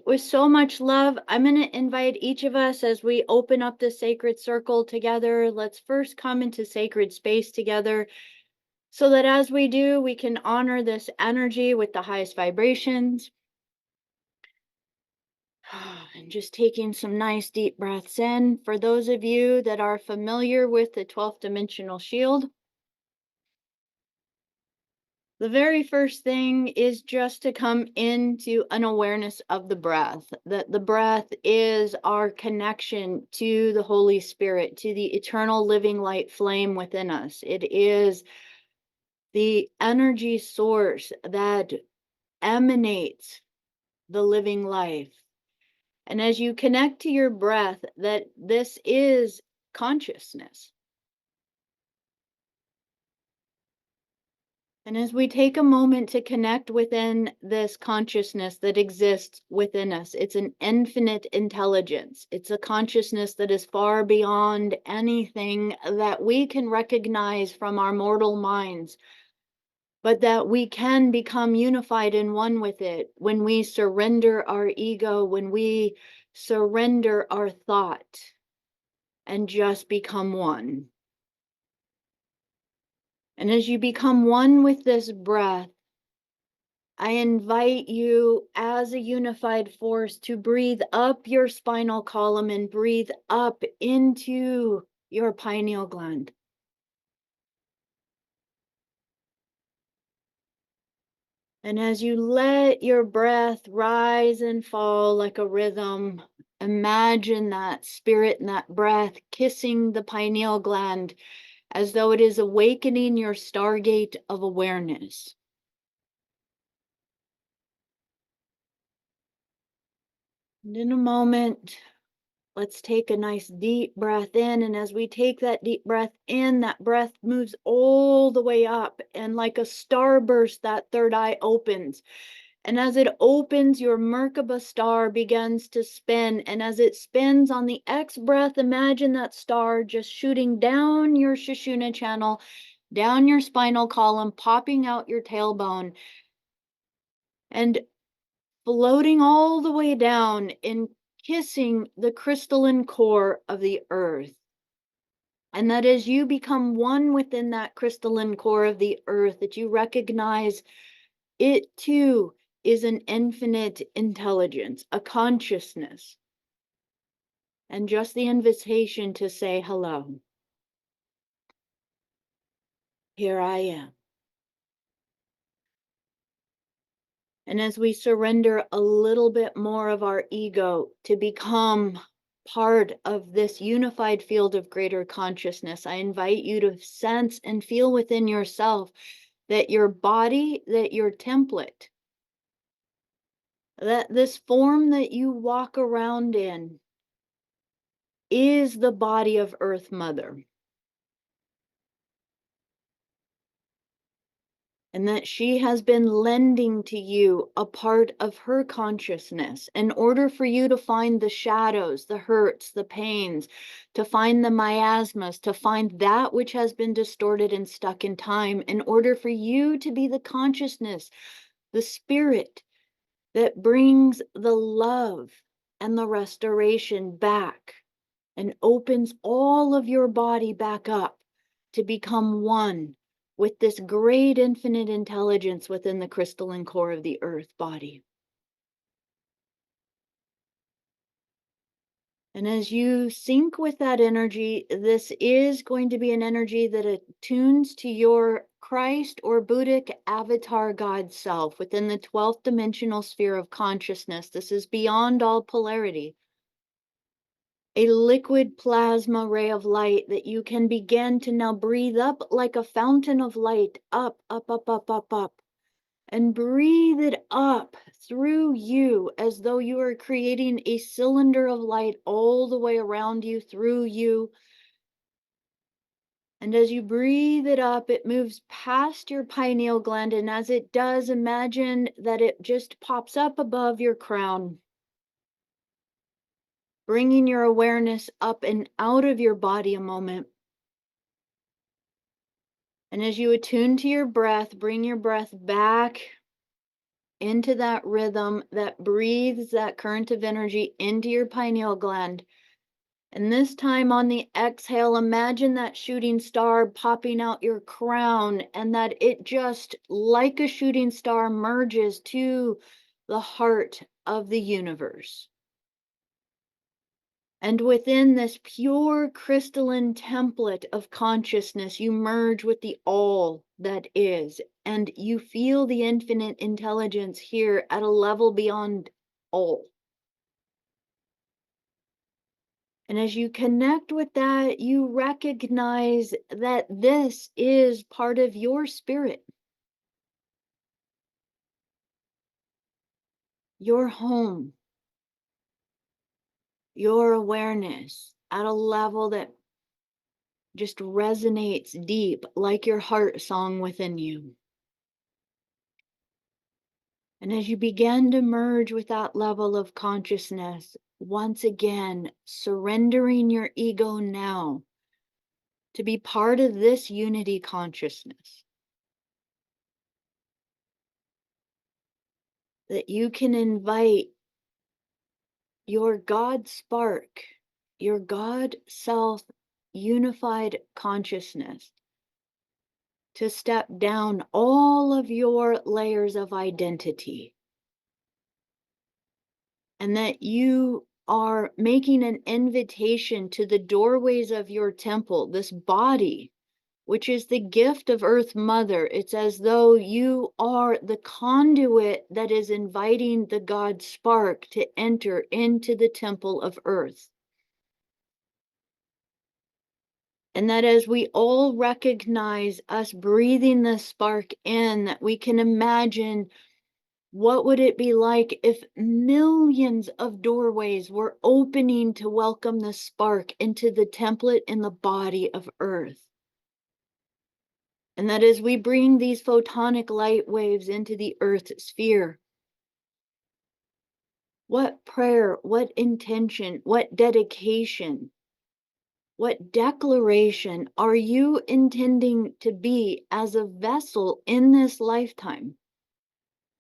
with so much love, I'm going to invite each of us as we open up the sacred circle together. Let's first come into sacred space together so that as we do, we can honor this energy with the highest vibrations. And just taking some nice deep breaths in. For those of you that are familiar with the 12th dimensional shield, the very first thing is just to come into an awareness of the breath, that the breath is our connection to the Holy Spirit, to the eternal living light flame within us. It is the energy source that emanates the living life. And as you connect to your breath, that this is consciousness. And as we take a moment to connect within this consciousness that exists within us, it's an infinite intelligence. It's a consciousness that is far beyond anything that we can recognize from our mortal minds, but that we can become unified and one with it when we surrender our ego, when we surrender our thought and just become one. And as you become one with this breath, I invite you as a unified force to breathe up your spinal column and breathe up into your pineal gland. And as you let your breath rise and fall like a rhythm, imagine that spirit and that breath kissing the pineal gland as though it is awakening your stargate of awareness. And in a moment, let's take a nice deep breath in. And as we take that deep breath in, that breath moves all the way up. And like a starburst, that third eye opens. And as it opens, your Merkaba star begins to spin. And as it spins on the X breath, imagine that star just shooting down your Sushumna channel, down your spinal column, popping out your tailbone, and floating all the way down and kissing the crystalline core of the earth. And that as you become one within that crystalline core of the earth, that you recognize it too is an infinite intelligence, a consciousness, and just the invitation to say hello. Here I am. And as we surrender a little bit more of our ego to become part of this unified field of greater consciousness, I invite you to sense and feel within yourself that your body, that your template, that this form that you walk around in is the body of Earth Mother. And that she has been lending to you a part of her consciousness in order for you to find the shadows, the hurts, the pains, to find the miasmas, to find that which has been distorted and stuck in time, in order for you to be the consciousness, the spirit that brings the love and the restoration back and opens all of your body back up to become one with this great infinite intelligence within the crystalline core of the earth body. And as you sync with that energy, this is going to be an energy that attunes to your Christ or Buddhic avatar God self within the 12th dimensional sphere of consciousness. This is beyond all polarity. A liquid plasma ray of light that you can begin to now breathe up like a fountain of light, up, up, up, up, up, up, and breathe it up through you as though you are creating a cylinder of light all the way around you, through you. And as you breathe it up, it moves past your pineal gland. And as it does, imagine that it just pops up above your crown, bringing your awareness up and out of your body a moment. And as you attune to your breath, bring your breath back into that rhythm that breathes that current of energy into your pineal gland. And this time on the exhale, imagine that shooting star popping out your crown and that it just, like a shooting star, merges to the heart of the universe. And within this pure crystalline template of consciousness, you merge with the all that is, and you feel the infinite intelligence here at a level beyond all. And as you connect with that, you recognize that this is part of your spirit, your home, your awareness at a level that just resonates deep, like your heart song within you. And as you begin to merge with that level of consciousness, once again, surrendering your ego now to be part of this unity consciousness, that you can invite your God spark, your God self unified consciousness to step down all of your layers of identity, and that you are making an invitation to the doorways of your temple, this body, which is the gift of Earth Mother. It's as though you are the conduit that is inviting the God spark to enter into the temple of Earth. And that as we all recognize us breathing the spark in, that we can imagine what would it be like if millions of doorways were opening to welcome the spark into the template in the body of Earth. And that as we bring these photonic light waves into the Earth sphere, what prayer, what intention, what dedication, what declaration are you intending to be as a vessel in this lifetime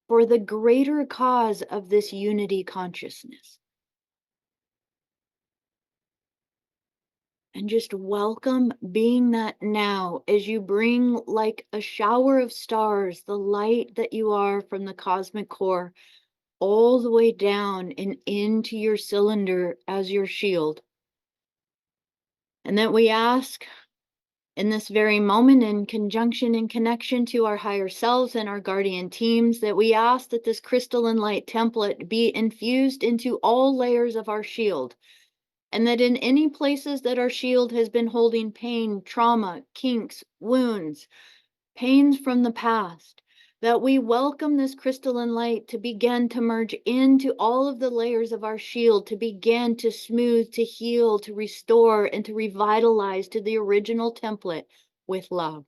for the greater cause of this unity consciousness? And just welcome being that now as you bring, like a shower of stars, the light that you are from the cosmic core all the way down and into your cylinder as your shield. And that we ask in this very moment, in conjunction and connection to our higher selves and our guardian teams, that we ask that this crystalline light template be infused into all layers of our shield. And that in any places that our shield has been holding pain, trauma, kinks, wounds, pains from the past, that we welcome this crystalline light to begin to merge into all of the layers of our shield, to begin to smooth, to heal, to restore, and to revitalize to the original template with love.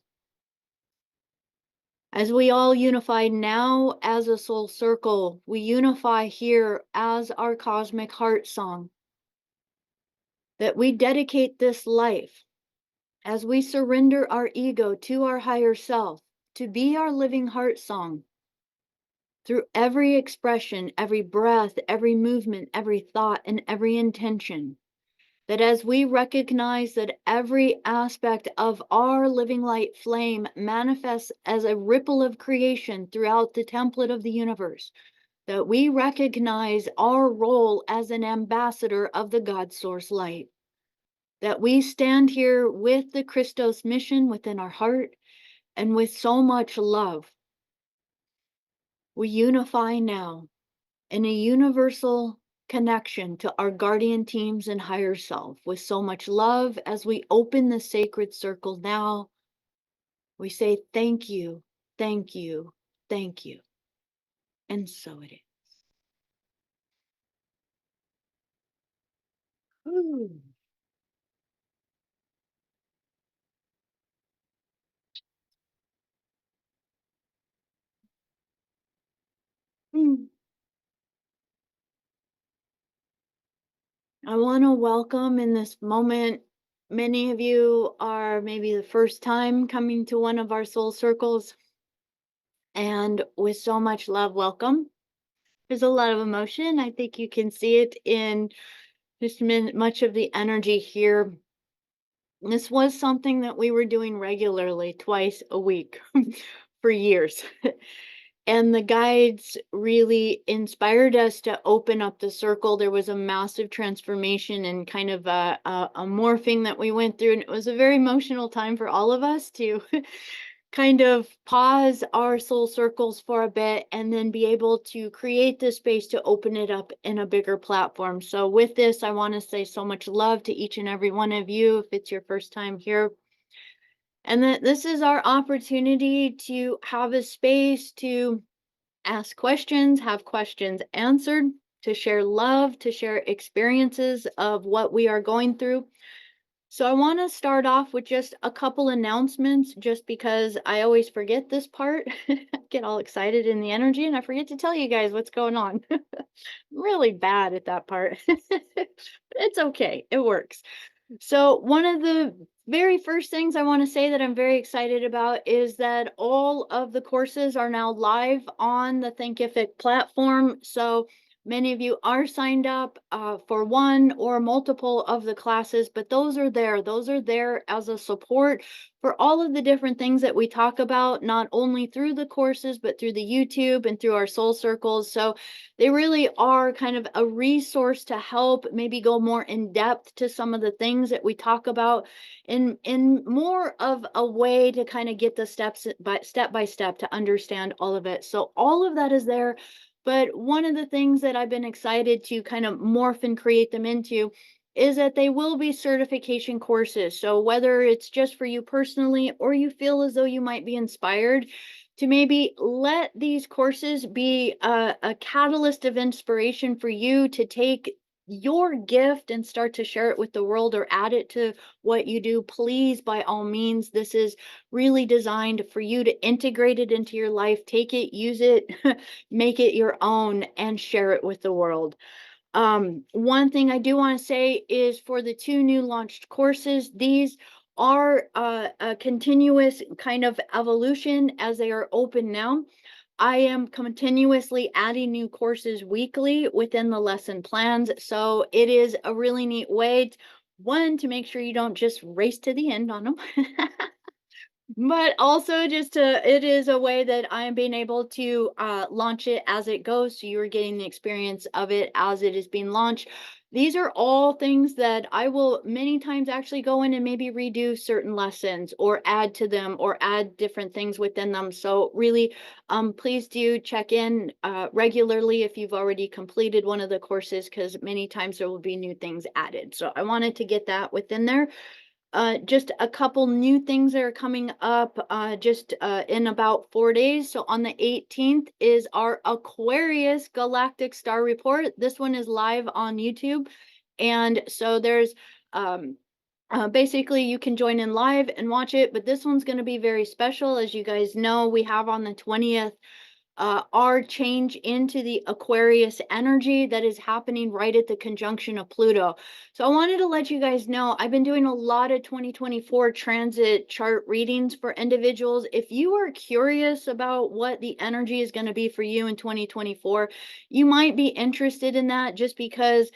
As we all unify now as a soul circle, we unify here as our cosmic heart song, that we dedicate this life as we surrender our ego to our higher self to be our living heart song through every expression, every breath, every movement, every thought, and every intention. That as we recognize that every aspect of our living light flame manifests as a ripple of creation throughout the template of the universe, that we recognize our role as an ambassador of the God Source light. That we stand here with the Christos mission within our heart and with so much love. We unify now in a universal connection to our guardian teams and higher self with so much love. As we open the sacred circle now, we say thank you, thank you, thank you. And so it is. Ooh. Mm. I want to welcome in this moment, many of you are maybe the first time coming to one of our soul circles. and with so much love. Welcome. There's a lot of emotion. I think you can see it in just much of the energy here. This was something that we were doing regularly, twice a week for years. And the guides really inspired us to open up the circle. There was a massive transformation and kind of a morphing that we went through. And it was a very emotional time for all of us to kind of pause our soul circles for a bit and then be able to create the space to open it up in a bigger platform. So, with this, I want to say so much love to each and every one of you if it's your first time here. And that this is our opportunity to have a space to ask questions, have questions answered, to share love, to share experiences of what we are going through. So I want to start off with just a couple announcements just because I always forget this part. I get all excited in the energy and I forget to tell you guys what's going on. Really bad at that part. It's okay. It works. So, one of the very first things I want to say that I'm very excited about is that all of the courses are now live on the Thinkific platform. So, many of you are signed up for one or multiple of the classes, but those are there. Those are there as a support for all of the different things that we talk about, not only through the courses, but through the YouTube and through our soul circles. So, they really are kind of a resource to help maybe go more in depth to some of the things that we talk about in more of a way to kind of get the steps by step to understand all of it. So all of that is there. But one of the things that I've been excited to kind of morph and create them into is that they will be certification courses. So whether it's just for you personally or you feel as though you might be inspired to maybe let these courses be a catalyst of inspiration for you to take your gift and start to share it with the world or add it to what you do, please, by all means. This is really designed for you to integrate it into your life, take it, use it, make it your own, and share it with the world. One thing I do want to say is for the two new launched courses, these are a continuous kind of evolution as they are open now. I am continuously adding new courses weekly within the lesson plans. So it is a really neat way, one, to make sure you don't just race to the end on them. But also just to it is a way that I am being able to launch it as it goes. So you're getting the experience of it as it is being launched. These are all things that I will many times actually go in and maybe redo certain lessons or add to them or add different things within them. So really, please do check in regularly if you've already completed one of the courses, because many times there will be new things added. So I wanted to get that within there. Just a couple new things that are coming up just in about 4 days. So on the 18th is our Aquarius Galactic Star Report. This one is live on YouTube. And so there's basically you can join in live and watch it, but this one's going to be very special. As you guys know, we have on the 20th our change into the Aquarius energy that is happening right at the conjunction of Pluto. So I wanted to let you guys know I've been doing a lot of 2024 transit chart readings for individuals. If you are curious about what the energy is going to be for you in 2024, you might be interested in that just because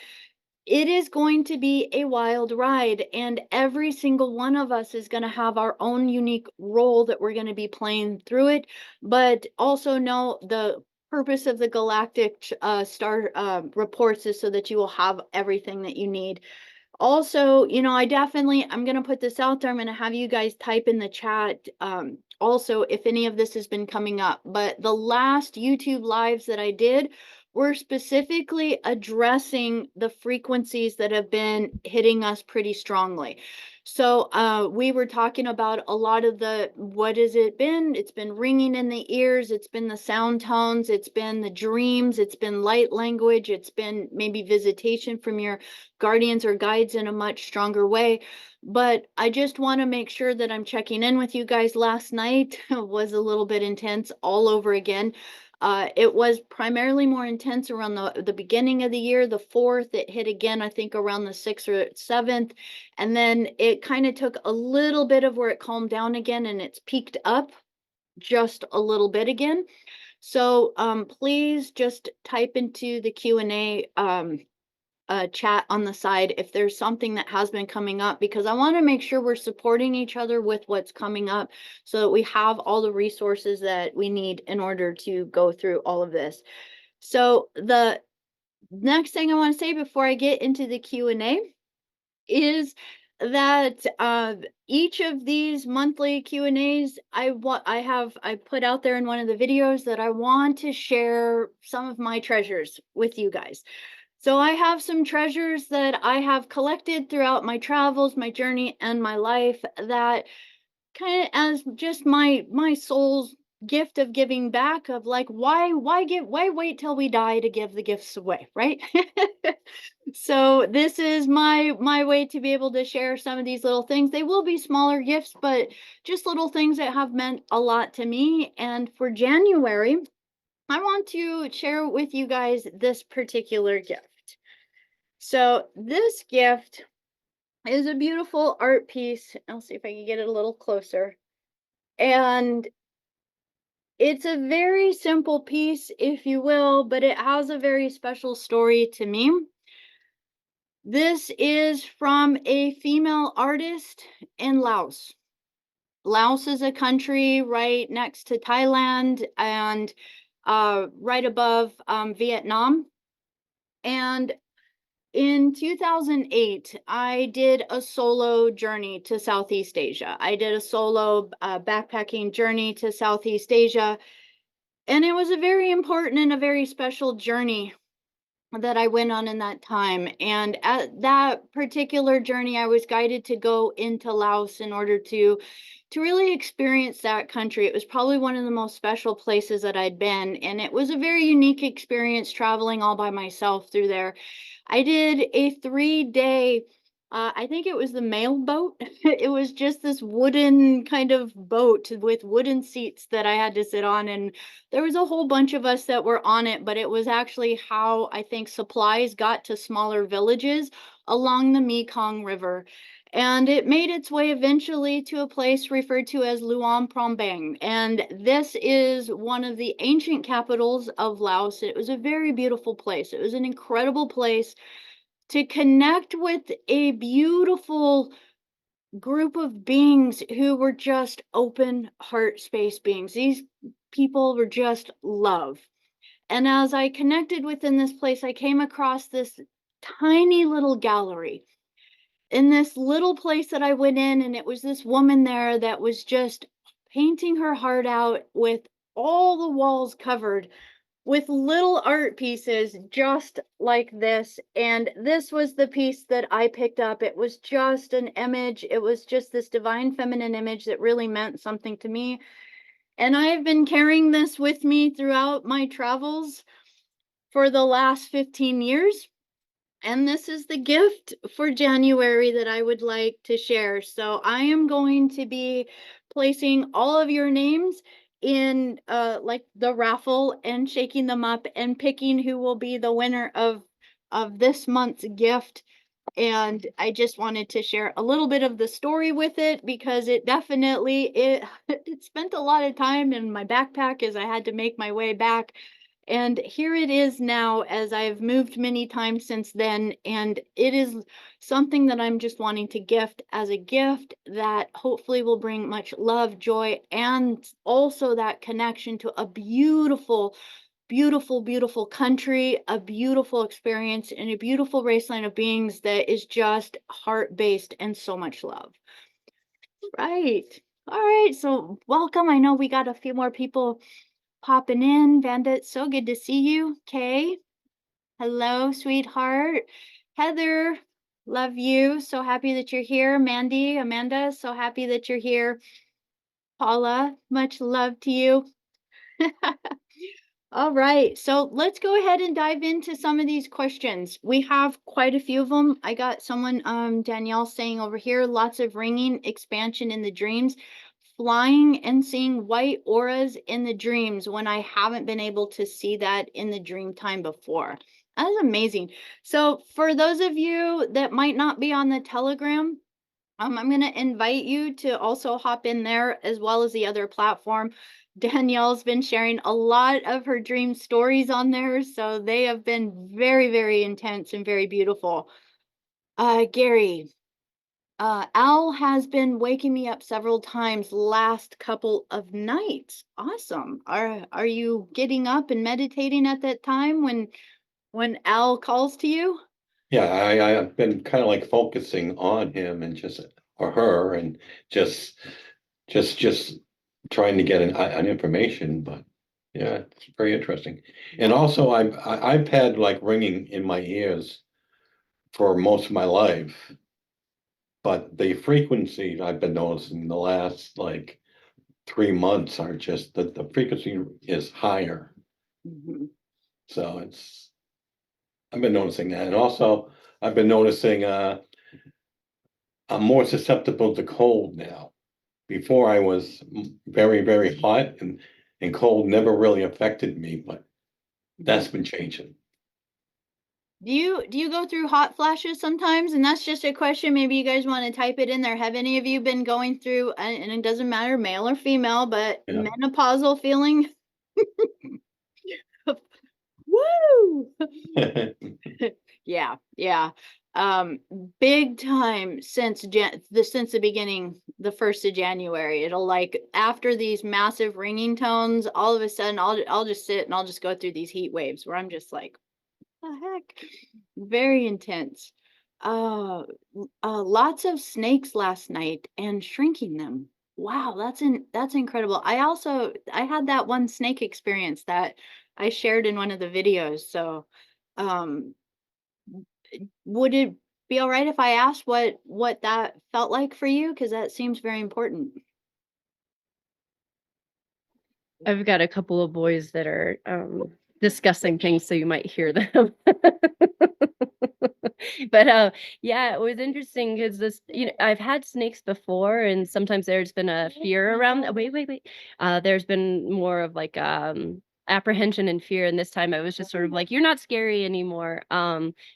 it is going to be a wild ride, and every single one of us is going to have our own unique role that we're going to be playing through it. But also know the purpose of the galactic star reports is so that you will have everything that you need. Also, I'm going to put this out there. I'm going to have you guys type in the chat also if any of this has been coming up. But the last YouTube lives that I did were specifically addressing the frequencies that have been hitting us pretty strongly. So we were talking about a lot of what has it been? It's been ringing in the ears. It's been the sound tones. It's been the dreams. It's been light language. It's been maybe visitation from your guardians or guides in a much stronger way. But I just want to make sure that I'm checking in with you guys. Last night was a little bit intense all over again. It was primarily more intense around the beginning of the year, the 4th. It hit again, I think, around the 6th or 7th. And then it kind of took a little bit of where it calmed down again and it's peaked up. just a little bit again. So please just type into the Q&A chat on the side if there's something that has been coming up, because I want to make sure we're supporting each other with what's coming up so that we have all the resources that we need in order to go through all of this. So the next thing I want to say before I get into the Q&A is that each of these monthly Q&As I put out there in one of the videos that I want to share some of my treasures with you guys. So I have some treasures that I have collected throughout my travels, my journey, and my life, that kind of as just my soul's gift of giving back, of like, why wait till we die to give the gifts away, right? So this is my way to be able to share some of these little things. They will be smaller gifts, but just little things that have meant a lot to me. And for January, I want to share with you guys this particular gift. So this gift is a beautiful art piece. I'll see if I can get it a little closer. And it's a very simple piece, if you will, but it has a very special story to me. This is from a female artist in Laos. Laos is a country right next to Thailand and right above Vietnam. And in 2008, I did a solo journey to Southeast Asia. I did a solo backpacking journey to Southeast Asia. And it was a very important and a very special journey that I went on in that time. And at that particular journey, I was guided to go into Laos in order to really experience that country. It was probably one of the most special places that I'd been, and it was a very unique experience traveling all by myself through there. I did a 3 day, I think it was the mail boat. It was just this wooden kind of boat with wooden seats that I had to sit on. And there was a whole bunch of us that were on it, but it was actually how I think supplies got to smaller villages along the Mekong River. And it made its way eventually to a place referred to as Luang Prabang. And this is one of the ancient capitals of Laos. It was a very beautiful place. It was an incredible place to connect with a beautiful group of beings who were just open heart space beings. These people were just love. And as I connected within this place, I came across this tiny little gallery in this little place that I went in, and it was this woman there that was just painting her heart out with all the walls covered with little art pieces just like this. And this was the piece that I picked up. It was just an image. It was just this divine feminine image that really meant something to me. And I've been carrying this with me throughout my travels for the last 15 years. And this is the gift for January that I would like to share. So I am going to be placing all of your names in like the raffle and shaking them up and picking who will be the winner of this month's gift. And I just wanted to share a little bit of the story with it, because it definitely it spent a lot of time in my backpack as I had to make my way back. And here it is now, as I've moved many times since then. And it is something that I'm just wanting to gift as a gift that hopefully will bring much love, joy, and also that connection to a beautiful, beautiful, beautiful country, a beautiful experience, and a beautiful raceline of beings that is just heart based and so much love. Right. All right. So, welcome. I know we got a few more people popping in. Vanda, so good to see you. Kay, hello, sweetheart. Heather, love you. So happy that you're here. Mandy, Amanda, so happy that you're here. Paula, much love to you. All right, so let's go ahead and dive into some of these questions. We have quite a few of them. I got someone, Danielle, saying over here, lots of ringing, expansion in the dreams, flying and seeing white auras in the dreams when I haven't been able to see that in the dream time before. That's amazing. So for those of you that might not be on the Telegram, I'm going to invite you to also hop in there as well as the other platform. Danielle's been sharing a lot of her dream stories on there, so they have been very, very intense and very beautiful. Gary, Al has been waking me up several times last couple of nights. Awesome. Are you getting up and meditating at that time when Al calls to you? Yeah, I've been kind of like focusing on him and just or her and just just trying to get an information, but yeah, it's very interesting. And Yeah. also I've had like ringing in my ears for most of my life, but the frequency I've been noticing the last like 3 months are just the frequency is higher. Mhm. So I've been noticing that. And also I've been noticing I'm more susceptible to cold now. Before I was very, very hot and cold never really affected me, but Mhm. that's been changing. Do you go through hot flashes sometimes? And that's just a question. Maybe you guys want to type it in there. Have any of you been going through, and it doesn't matter, male or female, but Yeah. menopausal feeling? Woo! Yeah, yeah. Um, Big time since since the beginning, the 1st of January. It'll like after these massive ringing tones, all of a sudden I'll just sit and I'll just go through these heat waves where I'm just like, the heck? Very intense. Lots of snakes last night and shrinking them. Wow, that's incredible. I had that one snake experience that I shared in one of the videos. So, um, would it be all right if I asked what that felt like for you? Because that seems very important. I've got a couple of boys that are discussing things, so you might hear them. But yeah, it was interesting because I've had snakes before, and sometimes there's been a fear around that. Wait. There's been more of like apprehension and fear, and this time I was just sort of like, you're not scary anymore.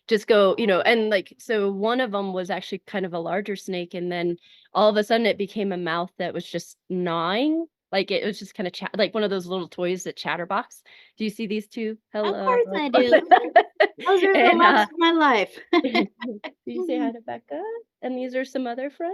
Just go, and like so one of them was actually kind of a larger snake, and then all of a sudden it became a mouth that was just gnawing. Like it was just kind of like one of those little toys that chatterbox. Do you see these two? Of Hello. course I do. Those are the And loves of my life. you say hi to Becca? And these are some other friends.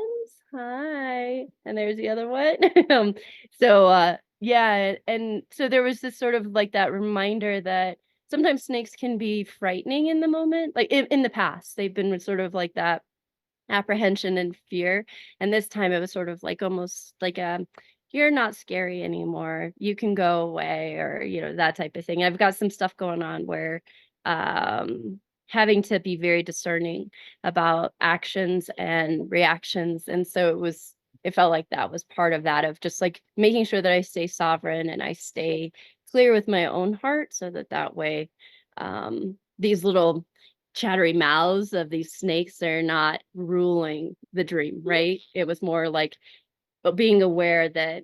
Hi. And there's the other one. So yeah, and so there was this sort of like that reminder that sometimes snakes can be frightening in the moment. Like in the past, they've been sort of like that apprehension and fear. And this time it was sort of like almost like a you're not scary anymore. You can go away or that type of thing. I've got some stuff going on where um having to be very discerning about actions and reactions. And so it felt like that was part of that of just like making sure that I stay sovereign and I stay clear with my own heart so that way these little chattery mouths of these snakes are not ruling the dream, right? It was more like being aware that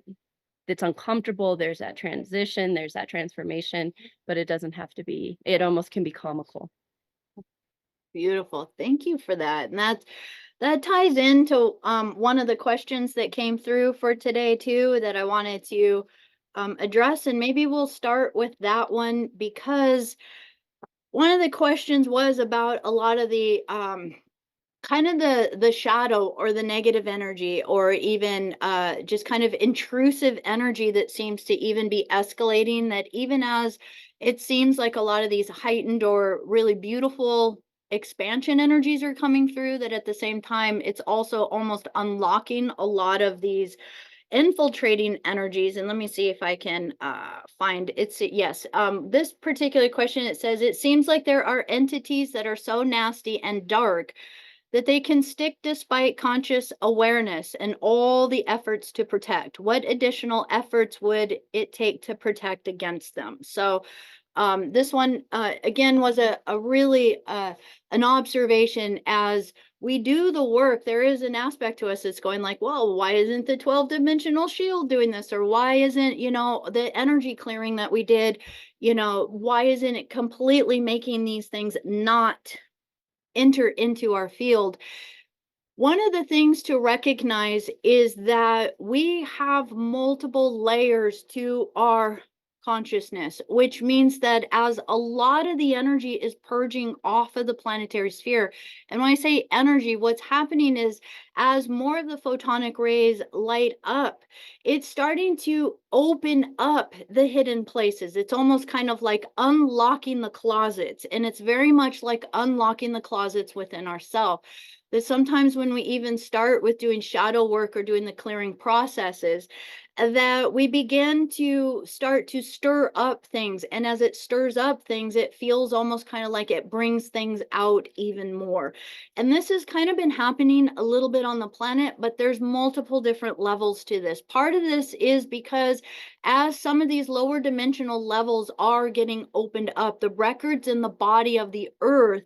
it's uncomfortable, there's that transition, there's that transformation, but it doesn't have to be, it almost can be comical. Beautiful. Thank you for that. And that ties into one of the questions that came through for today too that I wanted to address, and maybe we'll start with that one because one of the questions was about a lot of the kind of the shadow or the negative energy or even just kind of intrusive energy that seems to even be escalating, that even as it seems like a lot of these heightened or really beautiful expansion energies are coming through, that at the same time it's also almost unlocking a lot of these infiltrating energies. And let me see if I can find it's yes, this particular question, it says it seems like there are entities that are so nasty and dark that they can stick despite conscious awareness and all the efforts to protect. What additional efforts would it take to protect against them? So, this one again was a really an observation. As we do the work, there is an aspect to us that's going like, well, why isn't the 12 dimensional shield doing this? Or why isn't, the energy clearing that we did, why isn't it completely making these things not enter into our field? One of the things to recognize is that we have multiple layers to our consciousness, which means that as a lot of the energy is purging off of the planetary sphere, and when I say energy, what's happening is as more of the photonic rays light up, it's starting to open up the hidden places. It's almost kind of like unlocking the closets, and it's very much like unlocking the closets within ourselves. That sometimes when we even start with doing shadow work or doing the clearing processes, that we begin to start to stir up things. And as it stirs up things, it feels almost kind of like it brings things out even more. And this has kind of been happening a little bit on the planet, but there's multiple different levels to this. Part of this is because as some of these lower dimensional levels are getting opened up, the records in the body of the earth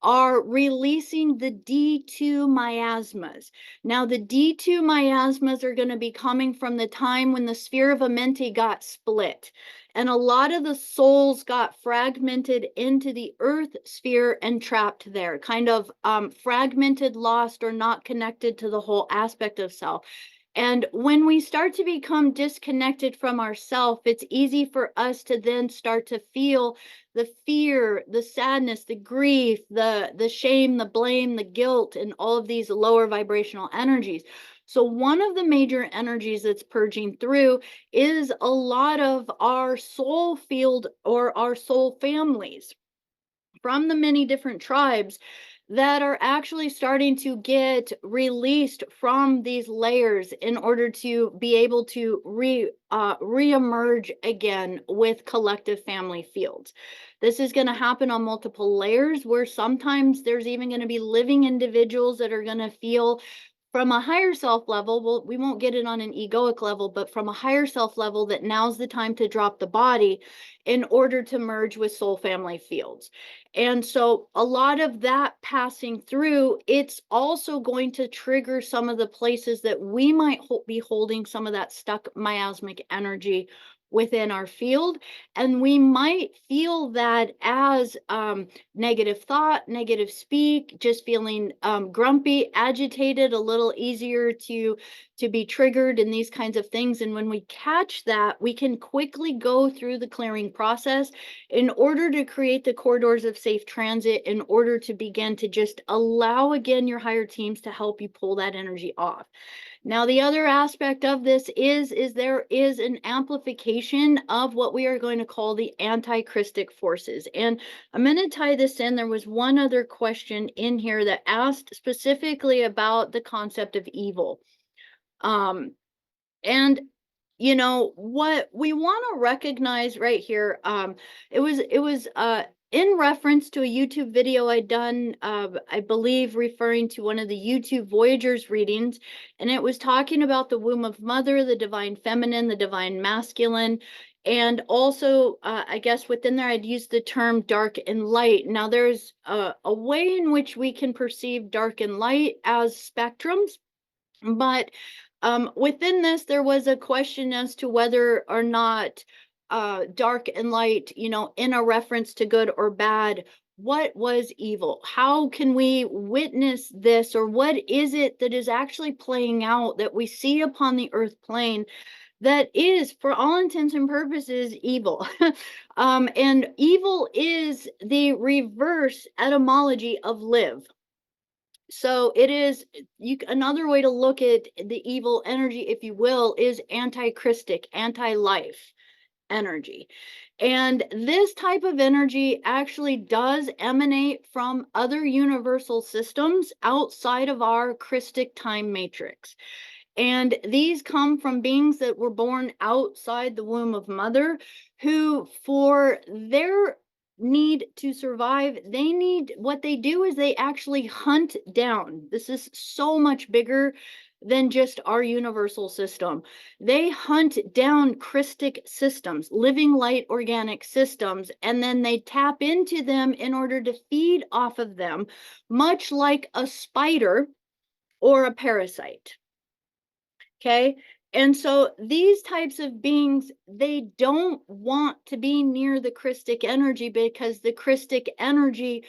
are releasing the D2 miasmas. Now, the D2 miasmas are going to be coming from the time when the sphere of Amenti got split. And a lot of the souls got fragmented into the earth sphere and trapped there, kind of fragmented, lost, or not connected to the whole aspect of self. And when we start to become disconnected from ourself, it's easy for us to then start to feel the fear, the sadness, the grief, the shame, the blame, the guilt, and all of these lower vibrational energies. So one of the major energies that's purging through is a lot of our soul field or our soul families from the many different tribes that are actually starting to get released from these layers in order to be able to reemerge again with collective family fields. This is going to happen on multiple layers, where sometimes there's even going to be living individuals that are going to feel from a higher self level. Well, we won't get it on an egoic level, but from a higher self level, that now's the time to drop the body in order to merge with soul family fields. And so a lot of that passing through, it's also going to trigger some of the places that we might be holding some of that stuck miasmic energy within our field. And we might feel that as negative thought, negative speak, just feeling grumpy, agitated, a little easier to be triggered, and these kinds of things. And when we catch that, we can quickly go through the clearing process in order to create the corridors of safe transit, in order to begin to just allow again your higher teams to help you pull that energy off. Now, the other aspect of this is there is an amplification of what we are going to call the anti-Christic forces. And I'm going to tie this in. There was one other question in here that asked specifically about the concept of evil. And you know what we want to recognize right here, it was in reference to a YouTube video I'd done, I believe referring to one of the YouTube Voyagers readings, and it was talking about the womb of mother, the divine feminine, the divine masculine, and also I guess within there I'd use the term dark and light. Now there's a way in which we can perceive dark and light as spectrums, but within this, there was a question as to whether or not dark and light, you know, in a reference to good or bad, what was evil? How can we witness this, or what is it that is actually playing out that we see upon the earth plane that is, for all intents and purposes, evil? And evil is the reverse etymology of live. So it is another way to look at the evil energy, if you will, is anti-Christic, anti-life energy. And this type of energy actually does emanate from other universal systems outside of our Christic time matrix. And these come from beings that were born outside the womb of mother, who, for their need to survive, they need, what they do is they actually hunt down. This is so much bigger than just our universal system. They hunt down Christic systems, living light organic systems, and then they tap into them in order to feed off of them, much like a spider or a parasite. Okay. And so these types of beings, they don't want to be near the Christic energy, because the Christic energy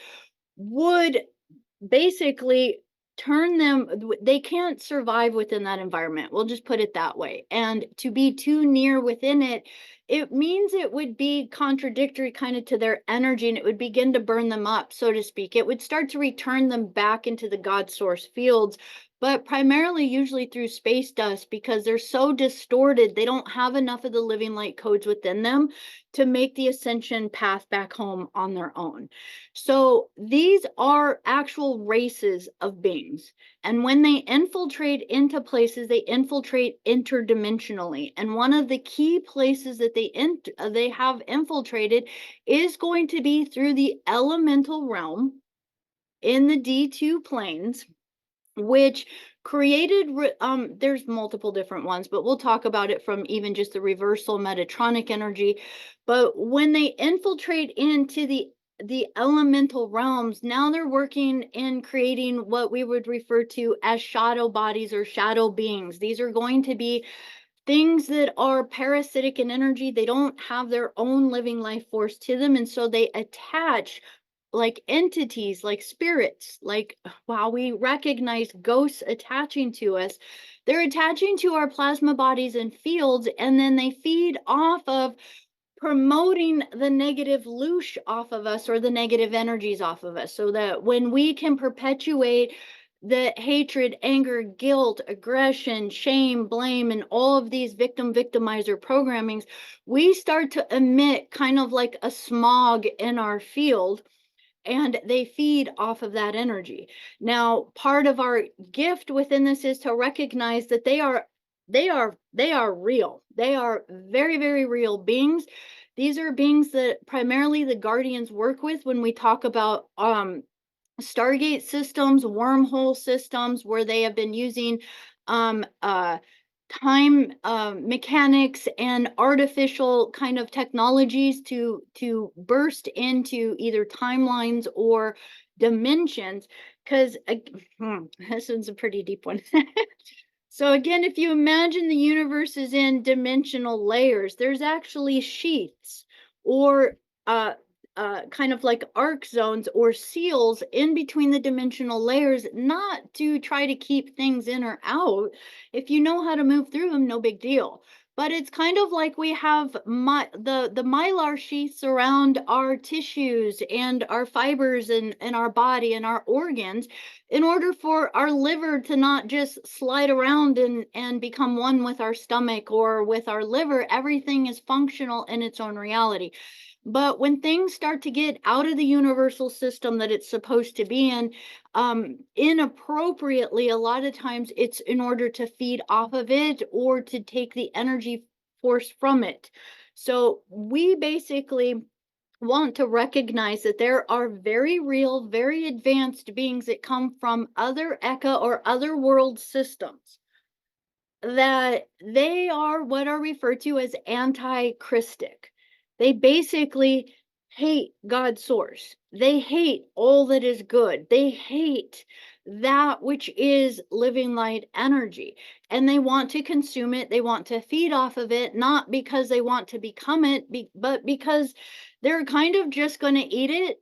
would basically turn them, they can't survive within that environment. We'll just put it that way. And to be too near within it, it means it would be contradictory kind of to their energy, and it would begin to burn them up, so to speak. It would start to return them back into the God source fields, but primarily usually through space dust, because they're so distorted. They don't have enough of the living light codes within them to make the ascension path back home on their own. So these are actual races of beings. And when they infiltrate into places, they infiltrate interdimensionally. And one of the key places that they have infiltrated is going to be through the elemental realm in the D2 planes, which created there's multiple different ones, but we'll talk about it from even just the reversal metatronic energy. But when they infiltrate into the elemental realms, now they're working in creating what we would refer to as shadow bodies or shadow beings. These are going to be things that are parasitic in energy. They don't have their own living life force to them, and so they attach like entities, like spirits, like while we recognize ghosts attaching to us, they're attaching to our plasma bodies and fields, and then they feed off of promoting the negative loosh off of us, or the negative energies off of us, so that when we can perpetuate the hatred, anger, guilt, aggression, shame, blame, and all of these victimizer programmings, we start to emit kind of like a smog in our field, and they feed off of that energy. Now, part of our gift within this is to recognize that they are real. They are very, very real beings. These are beings that primarily the guardians work with when we talk about Stargate systems, wormhole systems, where they have been using um, uh, time mechanics and artificial kind of technologies to burst into either timelines or dimensions. Because this one's a pretty deep one. So again, if you imagine the universe is in dimensional layers, there's actually sheaths, or uh, kind of like arc zones or seals in between the dimensional layers, not to try to keep things in or out. If you know how to move through them, no big deal. But it's kind of like we have the mylar sheaths around our tissues and our fibers and our body and our organs, in order for our liver to not just slide around and become one with our stomach or with our liver. Everything is functional in its own reality. But when things start to get out of the universal system that it's supposed to be in, inappropriately, a lot of times it's in order to feed off of it or to take the energy force from it. So we basically want to recognize that there are very real, very advanced beings that come from other Eka or other world systems, that they are what are referred to as anti-Christic. They basically hate God's source. They hate all that is good. They hate that which is living light energy. And they want to consume it. They want to feed off of it, not because they want to become it, but because they're kind of just going to eat it.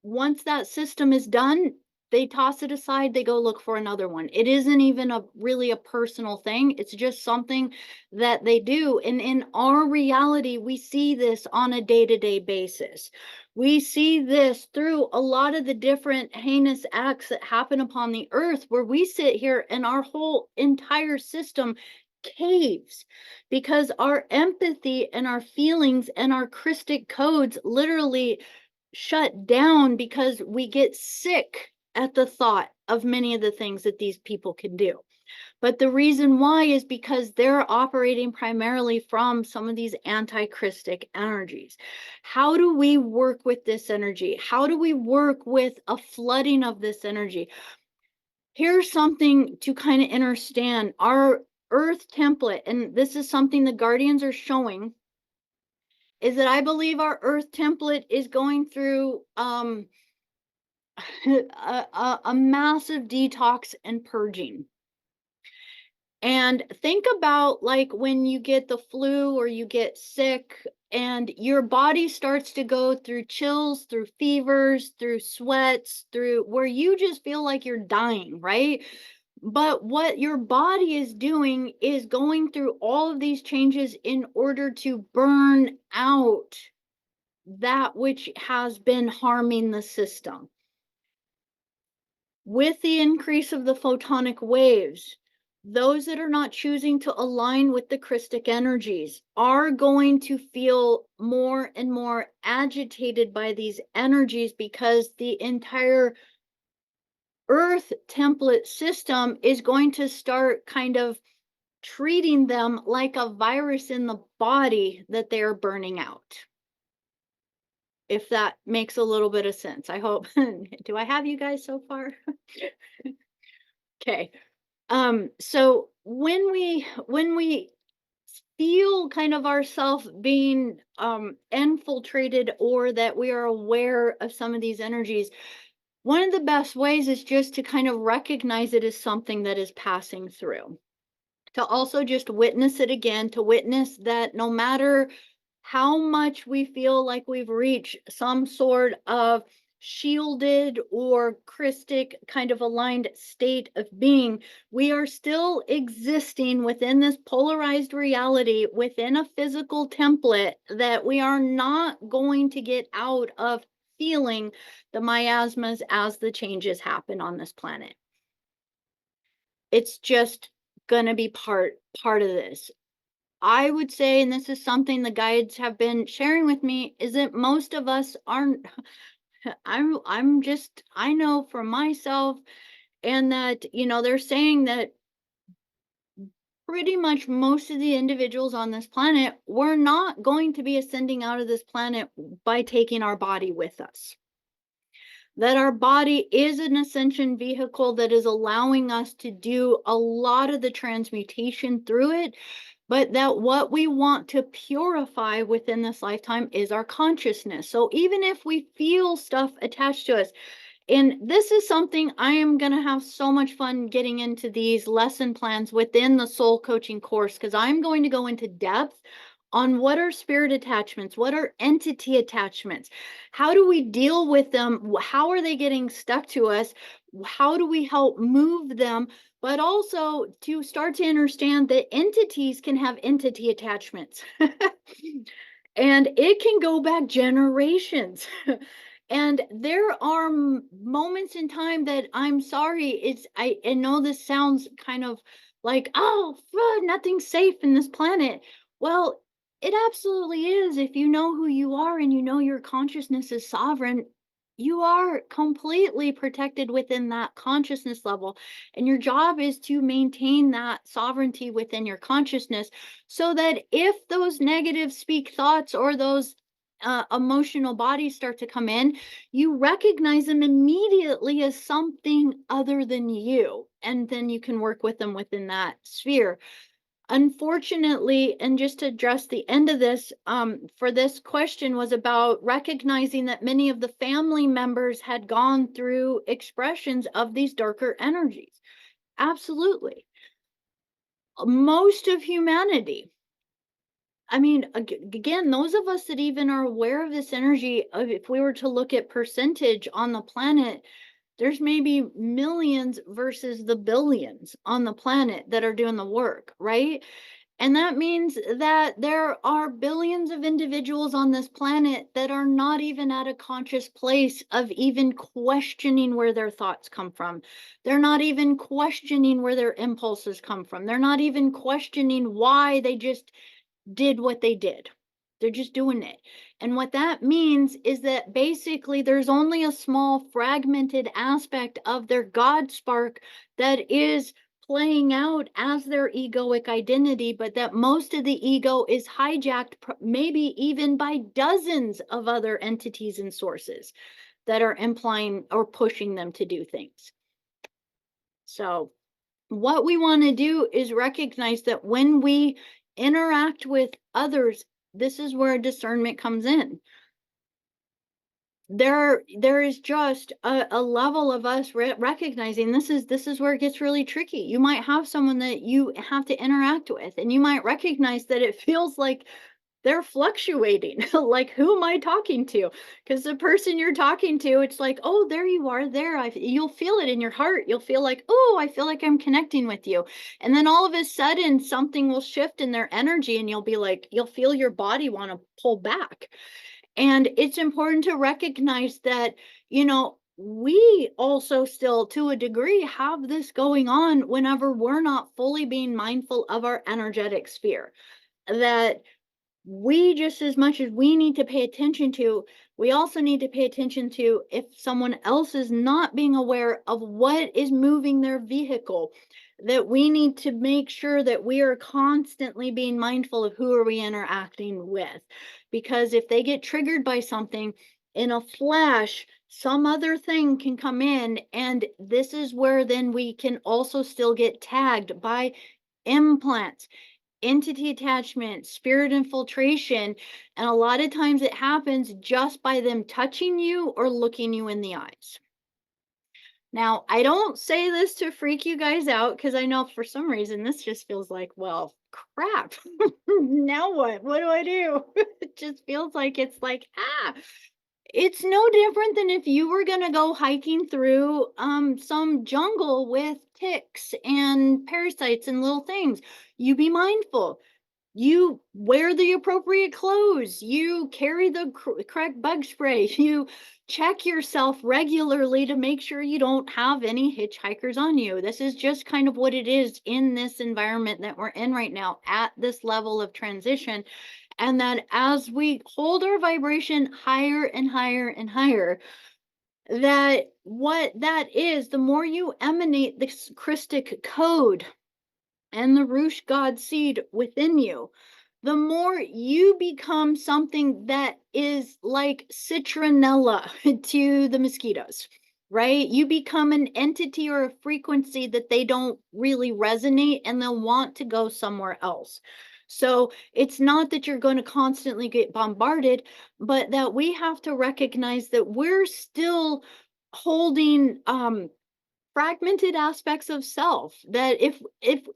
Once that system is done, they toss it aside, they go look for another one. It isn't even a really a personal thing. It's just something that they do. And in our reality, we see this on a day-to-day basis. We see this through a lot of the different heinous acts that happen upon the earth, where we sit here and our whole entire system caves, because our empathy and our feelings and our Christic codes literally shut down, because we get sick at the thought of many of the things that these people can do. But the reason why is because they're operating primarily from some of these anti-Christic energies. How do we work with this energy? How do we work with a flooding of this energy? Here's something to kind of understand. Our earth template, and this is something the guardians are showing, is that I believe our earth template is going through a massive detox and purging. And think about like when you get the flu or you get sick and your body starts to go through chills, through fevers, through sweats, through where you just feel like you're dying, right? But what your body is doing is going through all of these changes in order to burn out that which has been harming the system. With the increase of the photonic waves, those that are not choosing to align with the Christic energies are going to feel more and more agitated by these energies, because the entire Earth template system is going to start kind of treating them like a virus in the body that they are burning out. If that makes a little bit of sense. I hope. Do I have you guys so far? Okay. So when we feel kind of ourselves being infiltrated, or that we are aware of some of these energies, one of the best ways is just to kind of recognize it as something that is passing through. To also just witness it again, to witness that no matter how much we feel like we've reached some sort of shielded or Christic kind of aligned state of being, we are still existing within this polarized reality, within a physical template that we are not going to get out of feeling the miasmas as the changes happen on this planet. It's just going to be part of this. I would say, and this is something the guides have been sharing with me, is that most of us aren't. I know for myself, and that, they're saying that pretty much most of the individuals on this planet, we're not going to be ascending out of this planet by taking our body with us. That our body is an ascension vehicle that is allowing us to do a lot of the transmutation through it, but that what we want to purify within this lifetime is our consciousness. So even if we feel stuff attached to us, and this is something I am going to have so much fun getting into these lesson plans within the soul coaching course, because I'm going to go into depth on what are spirit attachments, what are entity attachments, how do we deal with them, how are they getting stuck to us, how do we help move them, but also to start to understand that entities can have entity attachments. And it can go back generations. And there are moments in time that, I'm sorry, I know this sounds kind of like, oh, nothing's safe in this planet. Well, it absolutely is. If you know who you are and you know your consciousness is sovereign, you are completely protected within that consciousness level. And your job is to maintain that sovereignty within your consciousness, so that if those negative speak thoughts or those emotional bodies start to come in, you recognize them immediately as something other than you. And then you can work with them within that sphere. Unfortunately, and just to address the end of this, for this question was about recognizing that many of the family members had gone through expressions of these darker energies. Absolutely. Most of humanity. I mean, again, those of us that even are aware of this energy, if we were to look at percentage on the planet, there's maybe millions versus the billions on the planet that are doing the work, right? And that means that there are billions of individuals on this planet that are not even at a conscious place of even questioning where their thoughts come from. They're not even questioning where their impulses come from. They're not even questioning why they just did what they did. They're just doing it. And what that means is that basically there's only a small fragmented aspect of their God spark that is playing out as their egoic identity, but that most of the ego is hijacked, maybe even by dozens of other entities and sources that are implying or pushing them to do things. So what we want to do is recognize that when we interact with others, this is where discernment comes in. There is just a level of us recognizing this is where it gets really tricky. You might have someone that you have to interact with, and you might recognize that it feels like they're fluctuating. Like, who am I talking to? Because the person you're talking to, it's like, oh, there you are, there. You'll feel it in your heart. You'll feel like, oh, I feel like I'm connecting with you. And then all of a sudden, something will shift in their energy, and you'll be like, you'll feel your body want to pull back. And it's important to recognize that, we also still, to a degree, have this going on whenever we're not fully being mindful of our energetic sphere. That we, just as much as we need to pay attention to, we also need to pay attention to if someone else is not being aware of what is moving their vehicle, that we need to make sure that we are constantly being mindful of who are we interacting with. Because if they get triggered by something in a flash, some other thing can come in, and this is where then we can also still get tagged by implants, entity attachment, spirit infiltration, and a lot of times it happens just by them touching you or looking you in the eyes. Now, I don't say this to freak you guys out, because I know for some reason this just feels like, well, crap. Now what? What do I do? It just feels like it's like, it's no different than if you were going to go hiking through some jungle with ticks and parasites and little things. You be mindful. You wear the appropriate clothes, you carry the correct bug spray, you check yourself regularly to make sure you don't have any hitchhikers on you. This is just kind of what it is in this environment that we're in right now at this level of transition. And that as we hold our vibration higher and higher and higher, that what that is, the more you emanate this Christic code and the Roosh God seed within you, the more you become something that is like citronella to the mosquitoes, right? You become an entity or a frequency that they don't really resonate, and they'll want to go somewhere else. So it's not that you're going to constantly get bombarded, but that we have to recognize that we're still holding fragmented aspects of self, that if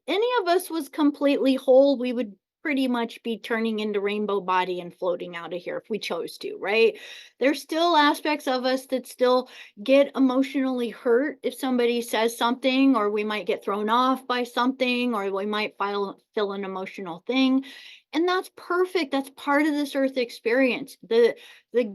any of us was completely whole, we would pretty much be turning into rainbow body and floating out of here if we chose to, right? There's still aspects of us that still get emotionally hurt if somebody says something, or we might get thrown off by something, or we might feel an emotional thing. And that's perfect. That's part of this earth experience. The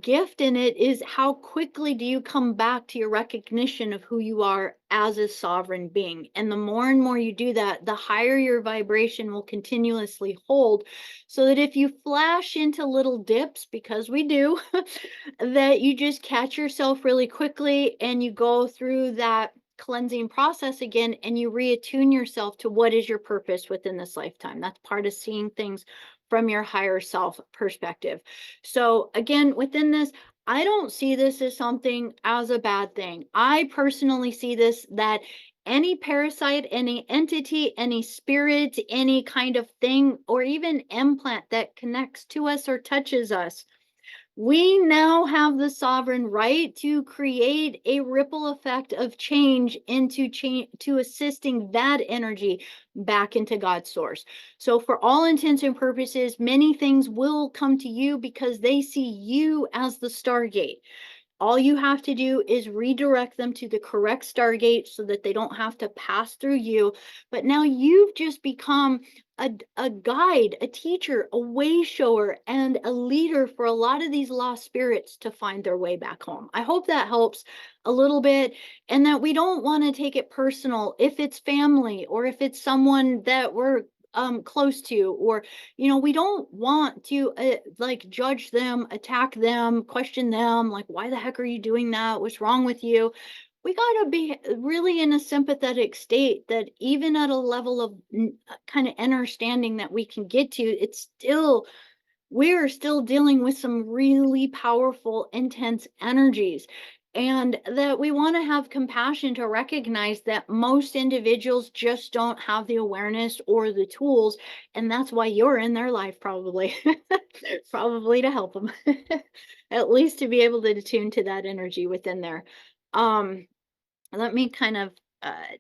gift in it is how quickly do you come back to your recognition of who you are as a sovereign being. And the more and more you do that, the higher your vibration will continuously hold, so that if you flash into little dips, because we do, that you just catch yourself really quickly and you go through that cleansing process again, and you reattune yourself to what is your purpose within this lifetime. That's part of seeing things from your higher self perspective. So again, within this, I don't see this as something as a bad thing. I personally see this that any parasite, any entity, any spirit, any kind of thing, or even implant that connects to us or touches us, we now have the sovereign right to create a ripple effect of change into change, to assisting that energy back into God's source. So for all intents and purposes, many things will come to you because they see you as the Stargate. All you have to do is redirect them to the correct Stargate so that they don't have to pass through you. But now you've just become a guide, a teacher, a way shower, and a leader for a lot of these lost spirits to find their way back home. I hope that helps a little bit, and that we don't want to take it personal if it's family or if it's someone that we're close to, or we don't want to like judge them, attack them, question them, like, why the heck are you doing that, what's wrong with you? We got to be really in a sympathetic state, that even at a level of kind of understanding that we can get to, it's still, we're still dealing with some really powerful, intense energies. And that we want to have compassion to recognize that most individuals just don't have the awareness or the tools. And that's why you're in their life, probably, probably to help them, at least to be able to tune to that energy within there. Um, Let me kind of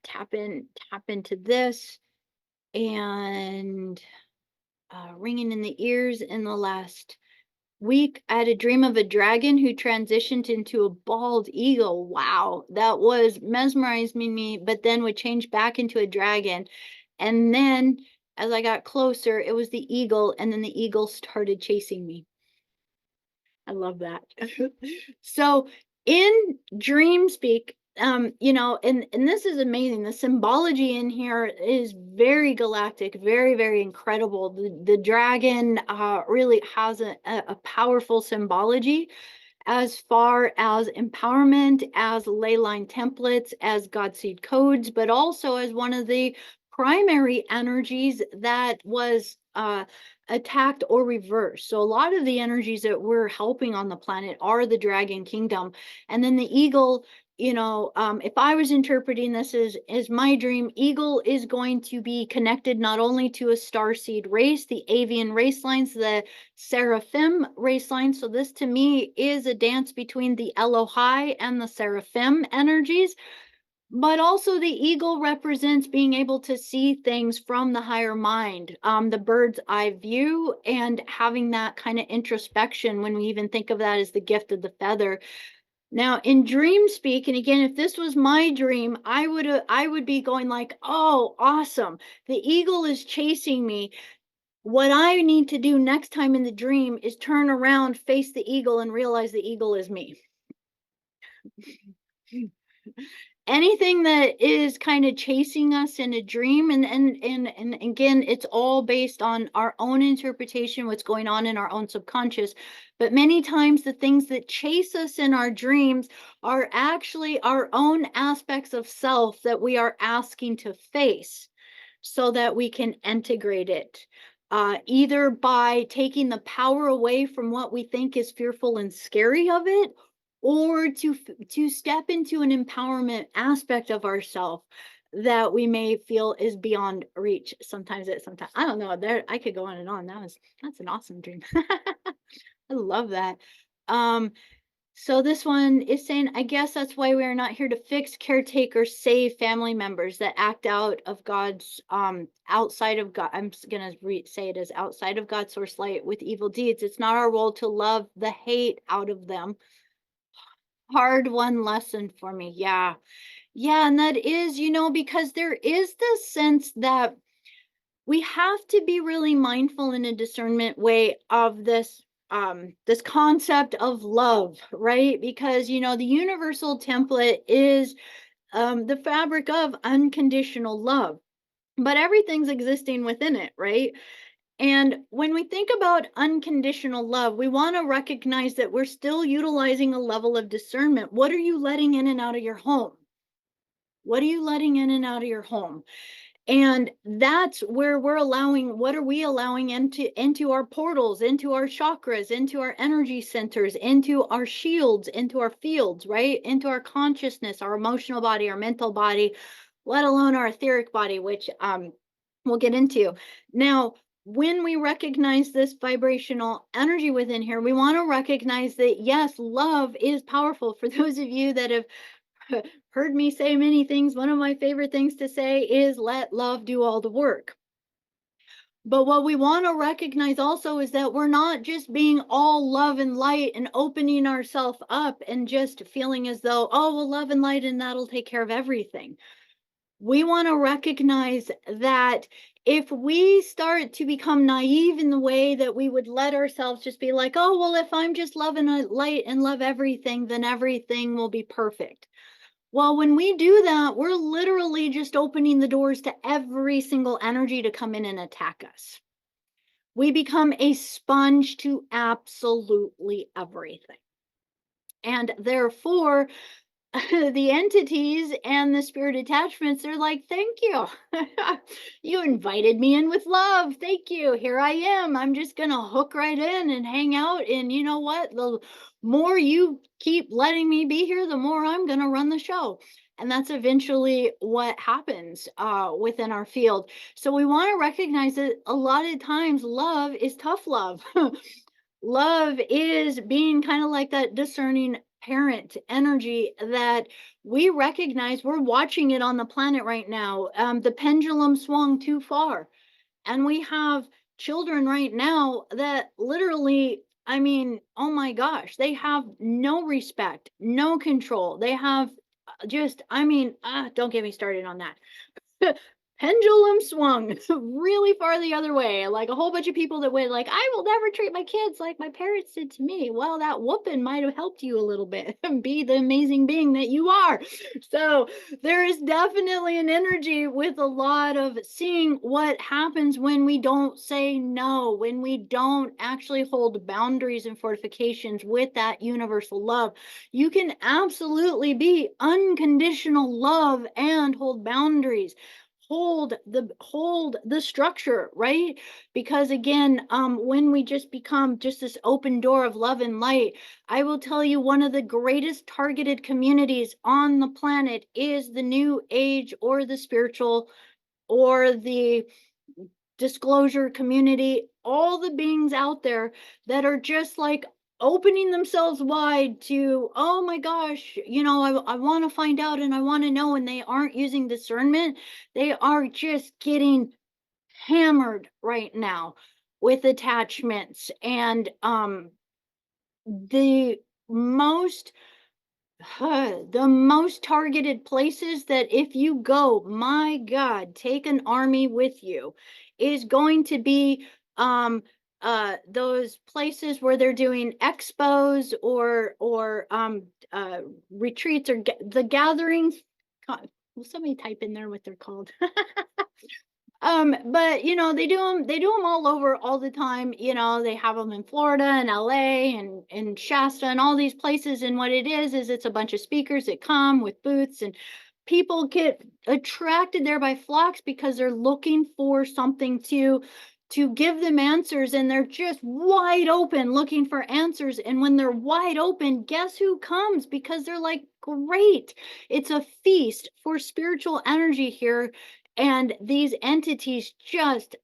tap into this. And ringing in the ears in the last week. I had a dream of a dragon who transitioned into a bald eagle. Wow, that was mesmerizing me, but then would change back into a dragon. And then as I got closer, it was the eagle, and then the eagle started chasing me. I love that. So in dream speak, and this is amazing. The symbology in here is very galactic, very, very incredible. The dragon really has a powerful symbology as far as empowerment, as ley line templates, as God seed codes, but also as one of the primary energies that was attacked or reversed. So a lot of the energies that we're helping on the planet are the dragon kingdom. And then the eagle, if I was interpreting this as my dream, eagle is going to be connected not only to a starseed race, the avian race lines, the seraphim race line. So this to me is a dance between the Elohai and the seraphim energies. But also the eagle represents being able to see things from the higher mind, the bird's eye view, and having that kind of introspection when we even think of that as the gift of the feather. Now, in dream speak, and again, if this was my dream, I would be going like, "Oh, awesome. The eagle is chasing me. What I need to do next time in the dream is turn around, face the eagle, and realize the eagle is me." Anything that is kind of chasing us in a dream, and again, it's all based on our own interpretation, what's going on in our own subconscious. But many times the things that chase us in our dreams are actually our own aspects of self that we are asking to face so that we can integrate it, either by taking the power away from what we think is fearful and scary of it, or to step into an empowerment aspect of ourself that we may feel is beyond reach. Sometimes I don't know, there I could go on and on. That's an awesome dream. I love that. um so this one is saying, I guess that's why we are not here to fix, caretake, or save family members that act out of God's outside of God. I'm gonna say it as outside of God's source light with evil deeds. It's not our role to love the hate out of them. Hard one lesson for me. Yeah. Yeah, and that is, because there is this sense that we have to be really mindful in a discernment way of this concept of love, right? Because the universal template is the fabric of unconditional love, but everything's existing within it, right? And when we think about unconditional love, we want to recognize that we're still utilizing a level of discernment. What are you letting in and out of your home? What are you letting in and out of your home? And that's where what are we allowing into our portals, into our chakras, into our energy centers, into our shields, into our fields, right? Into our consciousness, our emotional body, our mental body, let alone our etheric body, which we'll get into. Now, when we recognize this vibrational energy within here, we want to recognize that yes, love is powerful. For those of you that have heard me say many things, one of my favorite things to say is let love do all the work. But what we want to recognize also is that we're not just being all love and light and opening ourselves up and just feeling as though, oh, well, love and light and that'll take care of everything. We want to recognize that if we start to become naive in the way that we would let ourselves just be like, oh, well, if I'm just loving light and love everything, then everything will be perfect. Well, when we do that, we're literally just opening the doors to every single energy to come in and attack us. We become a sponge to absolutely everything. And therefore, the entities and the spirit attachments are like, thank you. You invited me in with love. Thank you. Here I am. I'm just going to hook right in and hang out. And you know what? The more you keep letting me be here, the more I'm going to run the show. And that's eventually what happens within our field. So we want to recognize that a lot of times love is tough love. Love is being kind of like that discerning parent energy that we recognize. We're watching it on the planet right now. The pendulum swung too far, and we have children right now that literally, I mean, oh my gosh, they have no respect, no control. They have just, I mean, don't get me started on that. Pendulum swung really far the other way. Like a whole bunch of people that went like, I will never treat my kids like my parents did to me. Well, that whooping might have helped you a little bit and be the amazing being that you are. So there is definitely an energy with a lot of seeing what happens when we don't say no, when we don't actually hold boundaries and fortifications with that universal love. You can absolutely be unconditional love and hold boundaries, hold the structure, right? Because again, when we just become just this open door of love and light, I will tell you, one of the greatest targeted communities on the planet is the new age or the spiritual or the disclosure community, all the beings out there that are just like opening themselves wide to, oh my gosh, I want to find out and I want to know, and they aren't using discernment. They are just getting hammered right now with attachments and the most the most targeted places that if you go, my God, take an army with you, is going to be those places where they're doing expos or retreats or the gatherings. Will somebody type in there what they're called? But they do them all over all the time. They have them in Florida and LA and in Shasta and all these places. And what it is it's a bunch of speakers that come with booths, and people get attracted there by flocks because they're looking for something to give them answers, and they're just wide open looking for answers. And when they're wide open, guess who comes? Because they're like, great, it's a feast for spiritual energy here. And these entities just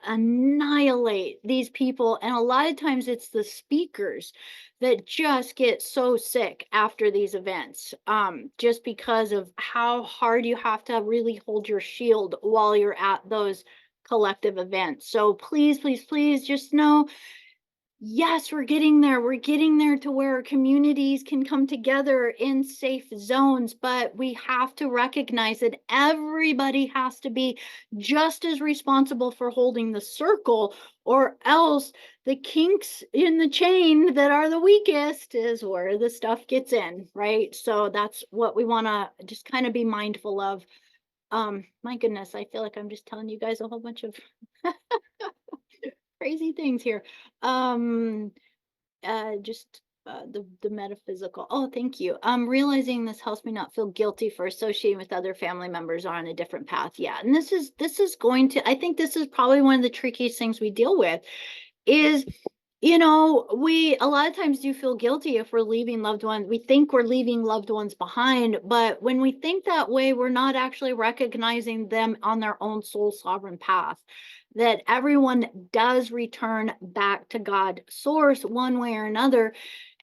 annihilate these people. And a lot of times it's the speakers that just get so sick after these events, just because of how hard you have to really hold your shield while you're at those collective events. So please, please, please just know, yes, we're getting there. We're getting there to where communities can come together in safe zones, but we have to recognize that everybody has to be just as responsible for holding the circle, or else the kinks in the chain that are the weakest is where the stuff gets in, right? So that's what we want to just kind of be mindful of. My goodness, I feel like I'm just telling you guys a whole bunch of crazy things here. Um, just the metaphysical. Oh, thank you. Realizing this helps me not feel guilty for associating with other family members on a different path. Yeah, and this is going to. I think this is probably one of the trickiest things we deal with. Is we a lot of times do feel guilty if we're leaving loved ones. We think we're leaving loved ones behind, but when we think that way, we're not actually recognizing them on their own soul sovereign path. That everyone does return back to God source one way or another,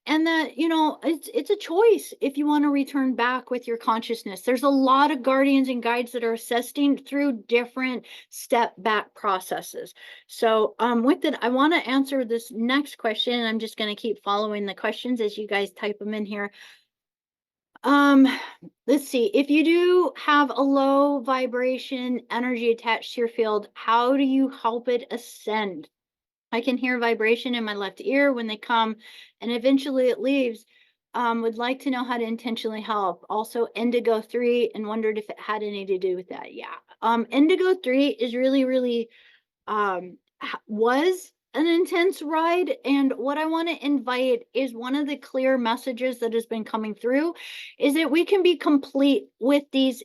and that it's a choice if you want to return back with your consciousness. There's a lot of guardians and guides that are assisting through different step back processes. So with it, I want to answer this next question. I'm just going to keep following the questions as you guys type them in here. um let's see, if you do have a low vibration energy attached to your field, how do you help it ascend? I can hear vibration in my left ear when they come, and eventually it leaves. Would like to know how to intentionally help. Also, Indigo 3, and wondered if it had any to do with that. Yeah. Indigo 3 is really, really was an intense ride. And what I want to invite is one of the clear messages that has been coming through is that we can be complete with these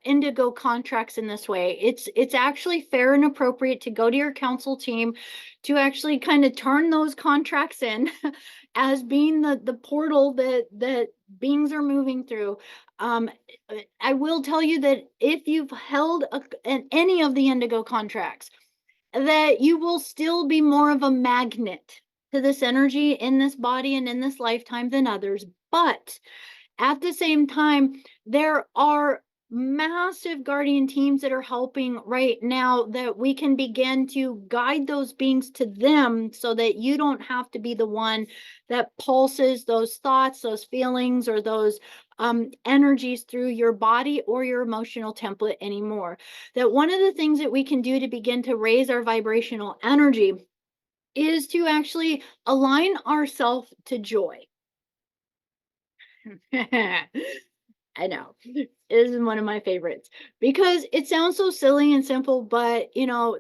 indigo contracts in this way. It's actually fair and appropriate to go to your council team to actually kind of turn those contracts in as being the portal that beings are moving through. um I will tell you that if you've held any of the indigo contracts, that you will still be more of a magnet to this energy in this body and in this lifetime than others. But at the same time, there are massive guardian teams that are helping right now, that we can begin to guide those beings to them so that you don't have to be the one that pulses those thoughts, those feelings, or those energies through your body or your emotional template anymore. That one of the things that we can do to begin to raise our vibrational energy is to actually align ourselves to joy. I know. This is one of my favorites because it sounds so silly and simple, but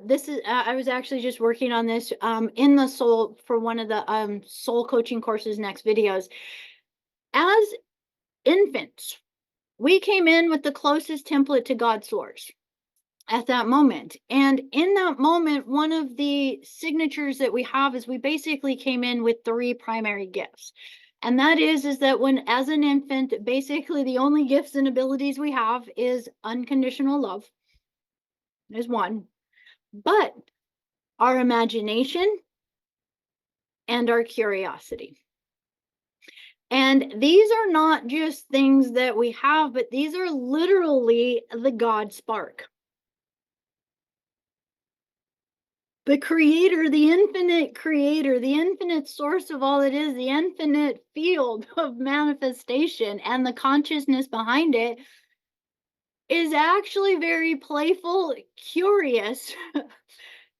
this is I was actually just working on this in the soul for one of the soul coaching courses next videos. As infants, we came in with the closest template to God's source at that moment. And in that moment, one of the signatures that we have is we basically came in with three primary gifts. And that is that when as an infant, basically the only gifts and abilities we have is unconditional love is one, but our imagination and our curiosity. And these are not just things that we have, but these are literally the God spark. The creator, the infinite source of all it is, the infinite field of manifestation and the consciousness behind it is actually very playful, curious,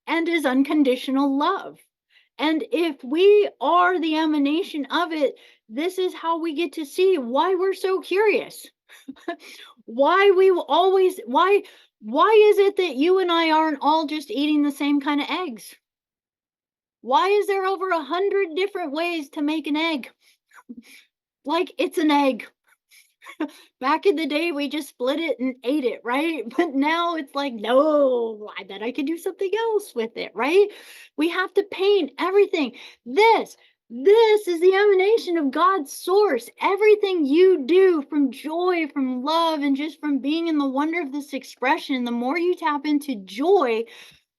and is unconditional love. And if we are the emanation of it, this is how we get to see why we're so curious. Why we will always why is it that you and I aren't all just eating the same kind of eggs? Why is there over 100 different ways to make an egg? Like it's an egg. Back in the day, we just split it and ate it, right? But now it's like, no, I bet I could do something else with it, right? We have to paint everything. This is the emanation of God's source. Everything you do from joy, from love, and just from being in the wonder of this expression, the more you tap into joy,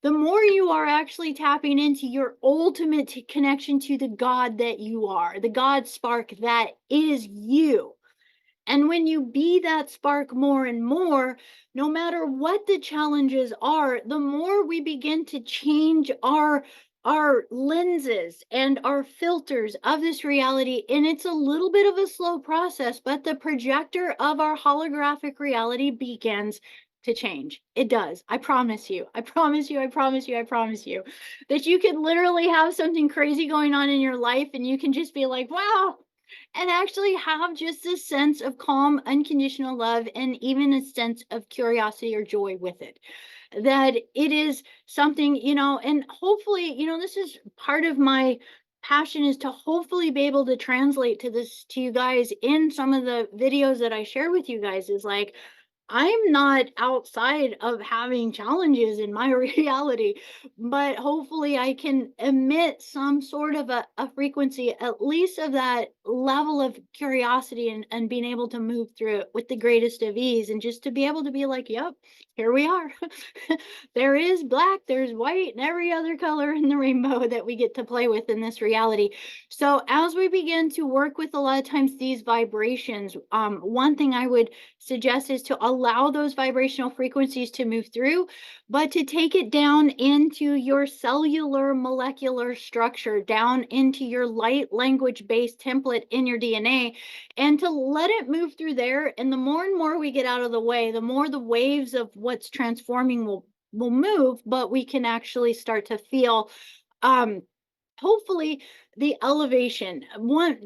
the more you are actually tapping into your ultimate connection to the God that you are, the God spark that is you. And when you be that spark more and more, no matter what the challenges are, the more we begin to change our lenses and our filters of this reality. And it's a little bit of a slow process, but the projector of our holographic reality begins to change. It does. I promise you. I promise you. I promise you. I promise you that you can literally have something crazy going on in your life and you can just be like, wow, and actually have just this sense of calm, unconditional love, and even a sense of curiosity or joy with it. That it is something, and hopefully, this is part of my passion is to hopefully be able to translate to this to you guys in some of the videos that I share with you guys is like I'm not outside of having challenges in my reality, but hopefully I can emit some sort of a frequency, at least of that level of curiosity and being able to move through it with the greatest of ease and just to be able to be like, yep, here we are. There is black, there's white, and every other color in the rainbow that we get to play with in this reality. So as we begin to work with a lot of times these vibrations, one thing I would suggest is to allow those vibrational frequencies to move through, but to take it down into your cellular molecular structure, down into your light language based template in your DNA, and to let it move through there. And the more and more we get out of the way, the more the waves of what's transforming will move, but we can actually start to feel hopefully the elevation. One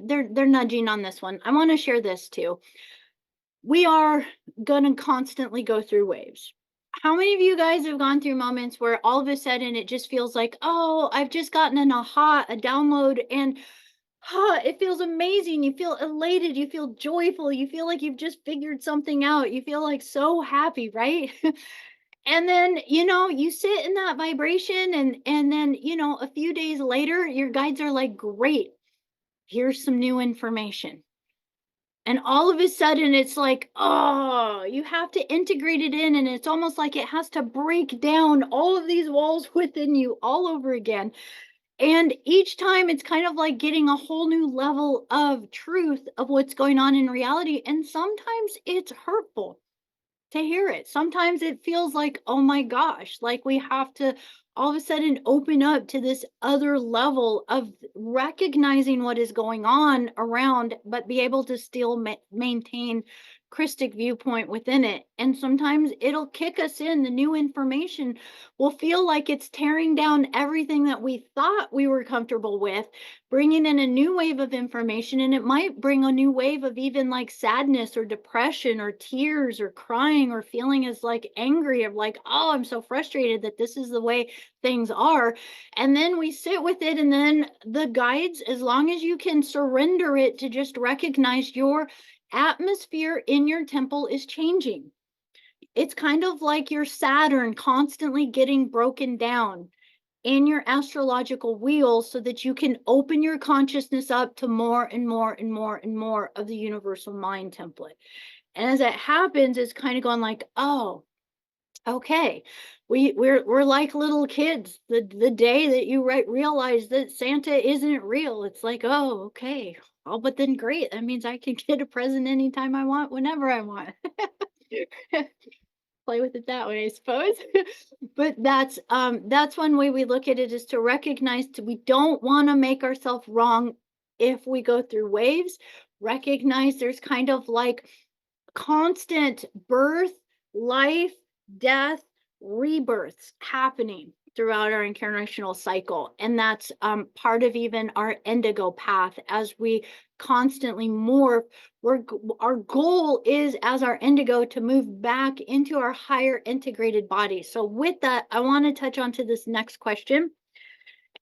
they're nudging on this one. I want to share this too. We are going to constantly go through waves. How many of you guys have gone through moments where all of a sudden it just feels like, oh, I've just gotten an aha, a download, and it feels amazing. You feel elated. You feel joyful. You feel like you've just figured something out. You feel like so happy, right? And then, you sit in that vibration and then, a few days later, your guides are like, great, here's some new information. And all of a sudden, it's like, oh, you have to integrate it in. And it's almost like it has to break down all of these walls within you all over again. And each time it's kind of like getting a whole new level of truth of what's going on in reality. And sometimes it's hurtful to hear it. Sometimes it feels like, oh my gosh, like we have to all of a sudden open up to this other level of recognizing what is going on around, but be able to still maintain Christic viewpoint within it. And sometimes it'll kick us in. The new information will feel like it's tearing down everything that we thought we were comfortable with, bringing in a new wave of information. And it might bring a new wave of even like sadness or depression or tears or crying or feeling as like angry of like, oh, I'm so frustrated that this is the way things are. And then we sit with it. And then the guides, as long as you can surrender it to just recognize your atmosphere in your temple is changing. It's kind of like your Saturn constantly getting broken down in your astrological wheel so that you can open your consciousness up to more and more and more and more of the universal mind template. And as that happens, it's kind of going like, oh, okay. We're like little kids. The day that you realize that Santa isn't real, it's like, oh, okay. Oh, but then great. That means I can get a present anytime I want, whenever I want. Play with it that way, I suppose. But that's one way we look at it, is to recognize we don't want to make ourselves wrong if we go through waves. Recognize there's kind of like constant birth, life, death, rebirths happening throughout our incarnational cycle. And that's part of even our indigo path as we constantly morph. Our goal is, as our indigo, to move back into our higher integrated body. So with that, I want to touch on to this next question.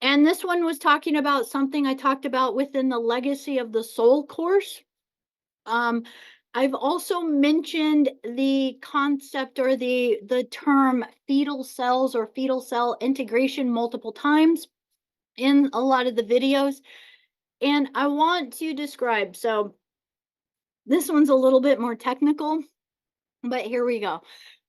And this one was talking about something I talked about within the Legacy of the Soul course. Um, I've also mentioned the concept or the term fetal cells or fetal cell integration multiple times in a lot of the videos. And I want to describe, so this one's a little bit more technical, but here we go.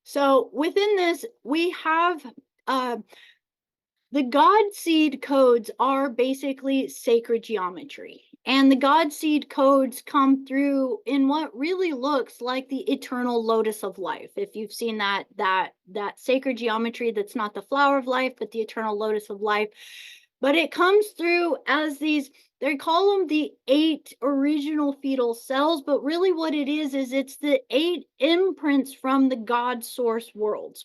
So within this, we have the God seed codes are basically sacred geometry. And the God seed codes come through in what really looks like the eternal lotus of life. If you've seen that sacred geometry, that's not the flower of life, but the eternal lotus of life. But it comes through as these, they call them the 8 original fetal cells, but really what it is it's the 8 imprints from the God source worlds.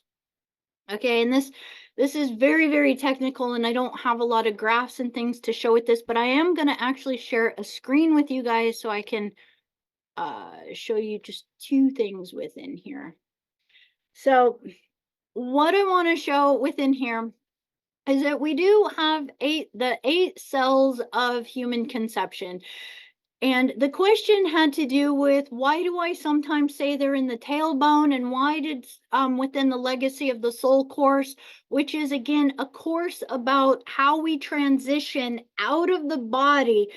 Okay, and this is very, very technical, and I don't have a lot of graphs and things to show with this, but I am going to actually share a screen with you guys so I can show you just 2 things within here. So what I want to show within here is that we do have the 8 cells of human conception. And the question had to do with, why do I sometimes say they're in the tailbone, and why did within the Legacy of the Soul course, which is again a course about how we transition out of the body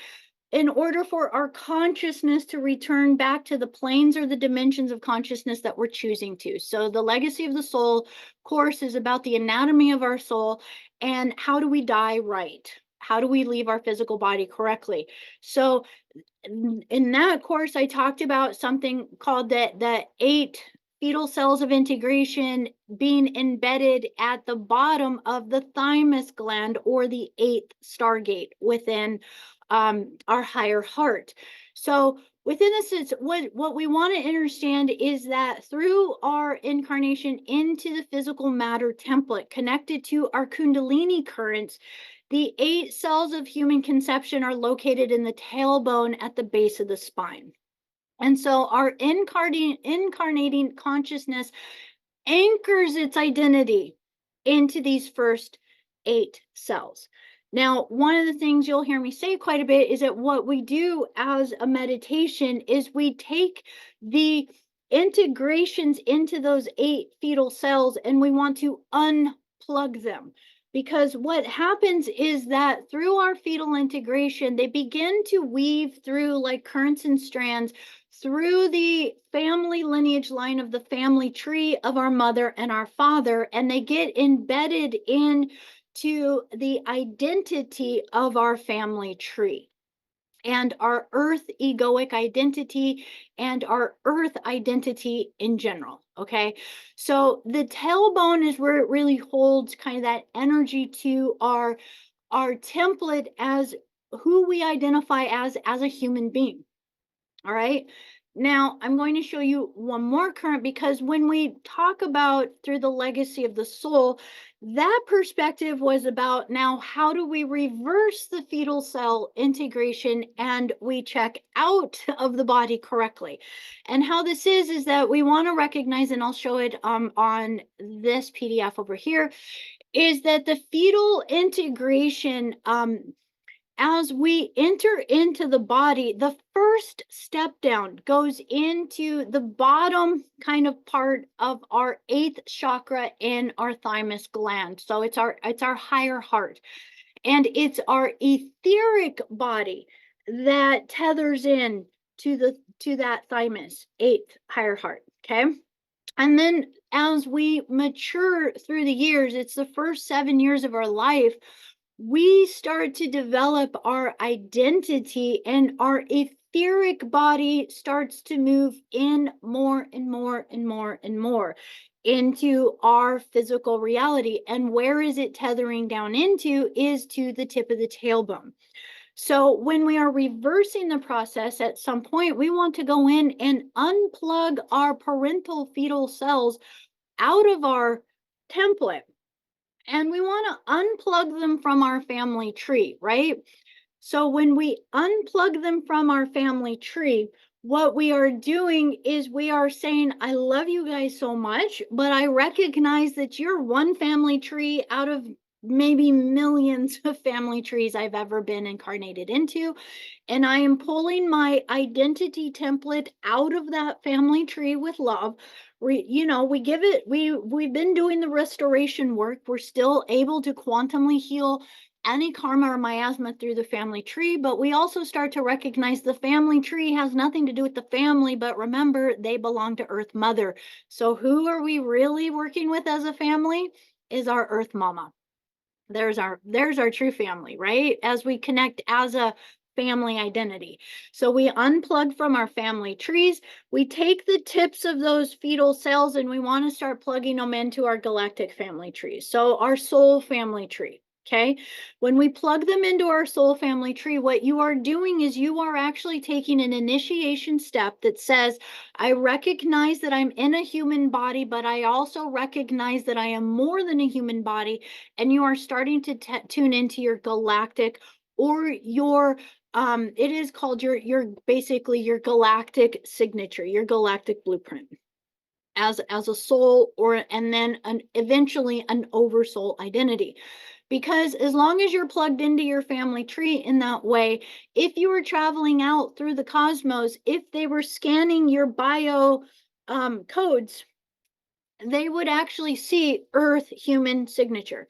in order for our consciousness to return back to the planes or the dimensions of consciousness that we're choosing to. So the Legacy of the Soul course is about the anatomy of our soul and how do we die right? How do we leave our physical body correctly? So in that course, I talked about something called the 8 fetal cells of integration being embedded at the bottom of the thymus gland, or the 8th stargate within our higher heart. So within this, is what we want to understand is that through our incarnation into the physical matter template connected to our kundalini currents, the 8 cells of human conception are located in the tailbone at the base of the spine. And so our incarnating consciousness anchors its identity into these first 8 cells. Now, one of the things you'll hear me say quite a bit is that what we do as a meditation is we take the integrations into those 8 fetal cells and we want to unplug them. Because what happens is that through our fetal integration, they begin to weave through like currents and strands through the family lineage line of the family tree of our mother and our father, and they get embedded in to the identity of our family tree and our earth egoic identity and our earth identity in general. Okay. So the tailbone is where it really holds kind of that energy to our template as who we identify as a human being. All right. Now, I'm going to show you one more current because when we talk about through the legacy of the soul, that perspective was about now how do we reverse the fetal cell integration and we check out of the body correctly. And how this is that we want to recognize, and I'll show it on this PDF over here, is that the fetal integration as we enter into the body, the first step down goes into the bottom kind of part of our eighth chakra in our thymus gland. So it's our higher heart. And it's our etheric body that tethers in to that thymus, eighth higher heart. Okay. And then as we mature through the years, it's the first 7 years of our life, we start to develop our identity and our etheric body starts to move in more and more and more and more into our physical reality. And where is it tethering down into is to the tip of the tailbone. So when we are reversing the process at some point, we want to go in and unplug our parental fetal cells out of our template, and we want to unplug them from our family tree, right? So when we unplug them from our family tree, what we are doing is we are saying, I love you guys so much, but I recognize that you're one family tree out of maybe millions of family trees I've ever been incarnated into. And I am pulling my identity template out of that family tree with love. We've been doing the restoration work. We're still able to quantumly heal any karma or miasma through the family tree, but we also start to recognize the family tree has nothing to do with the family, but remember, they belong to Earth Mother. So who are we really working with as a family? Is our Earth Mama. There's our true family, right? As we connect as a family identity. So we unplug from our family trees, we take the tips of those fetal cells and we want to start plugging them into our galactic family trees. So our soul family tree. Okay. When we plug them into our soul family tree, what you are doing is you are actually taking an initiation step that says, I recognize that I'm in a human body, but I also recognize that I am more than a human body. And you are starting to tune into your galactic or your it is called your basically your galactic signature, your galactic blueprint as a soul, or and then eventually an oversoul identity. Because as long as you're plugged into your family tree in that way, if you were traveling out through the cosmos, if they were scanning your bio codes, they would actually see Earth human signature.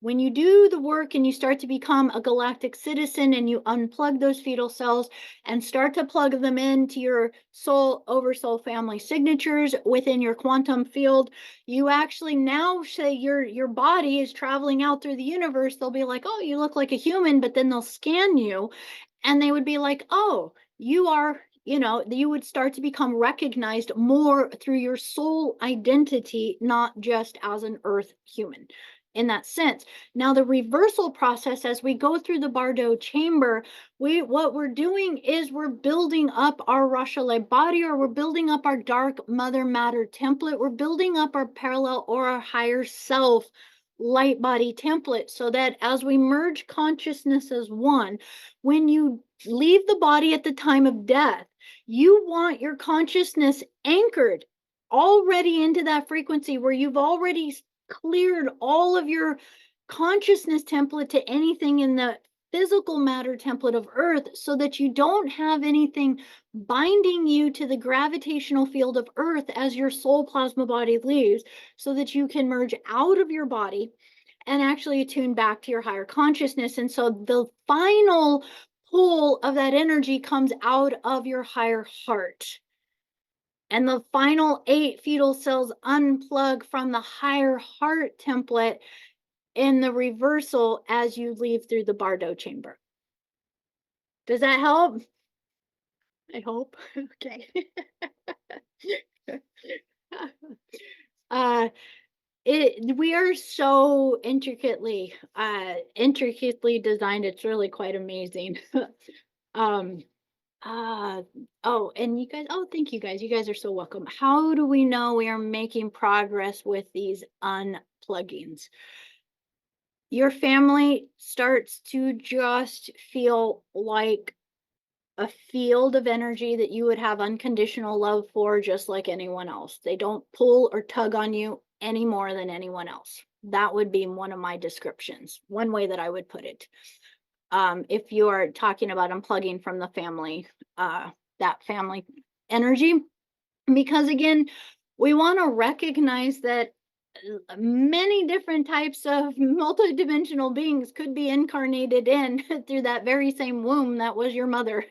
When you do the work and you start to become a galactic citizen and you unplug those fetal cells and start to plug them into your soul oversoul family signatures within your quantum field, you actually now say your body is traveling out through the universe. They'll be like, oh, you look like a human, but then they'll scan you and they would be like, oh, you are, you would start to become recognized more through your soul identity, not just as an earth human in that sense. Now, the reversal process, as we go through the Bardo chamber, what we're doing is we're building up our Rashale body, or we're building up our dark mother matter template. We're building up our parallel or our higher self light body template, so that as we merge consciousness as one, when you leave the body at the time of death, you want your consciousness anchored already into that frequency where you've already cleared all of your consciousness template to anything in the physical matter template of Earth, so that you don't have anything binding you to the gravitational field of Earth as your soul plasma body leaves, so that you can merge out of your body and actually attune back to your higher consciousness. And so the final pull of that energy comes out of your higher heart. And the final 8 fetal cells unplug from the higher heart template in the reversal as you leave through the Bardo chamber. Does that help? I hope. Okay. uh we are so intricately designed. It's really quite amazing. um oh, and you guys, oh, thank you guys. You guys are so welcome. How do we know we are making progress with these unpluggings? Your family starts to just feel like a field of energy that you would have unconditional love for, just like anyone else. They don't pull or tug on you any more than anyone else. That would be one of my descriptions, one way that I would put it. If you are talking about unplugging from the family, that family energy, because again, we want to recognize that many different types of multidimensional beings could be incarnated in through that very same womb that was your mother.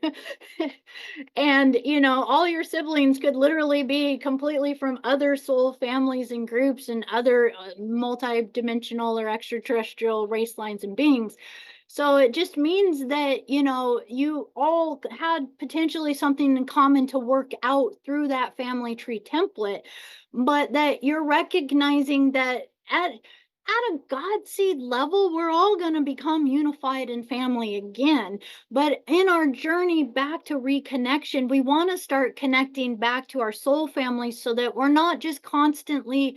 And, all your siblings could literally be completely from other soul families and groups and other multidimensional or extraterrestrial race lines and beings. So it just means that, you all had potentially something in common to work out through that family tree template, but that you're recognizing that at a God seed level, we're all going to become unified in family again. But in our journey back to reconnection, we want to start connecting back to our soul families so that we're not just constantly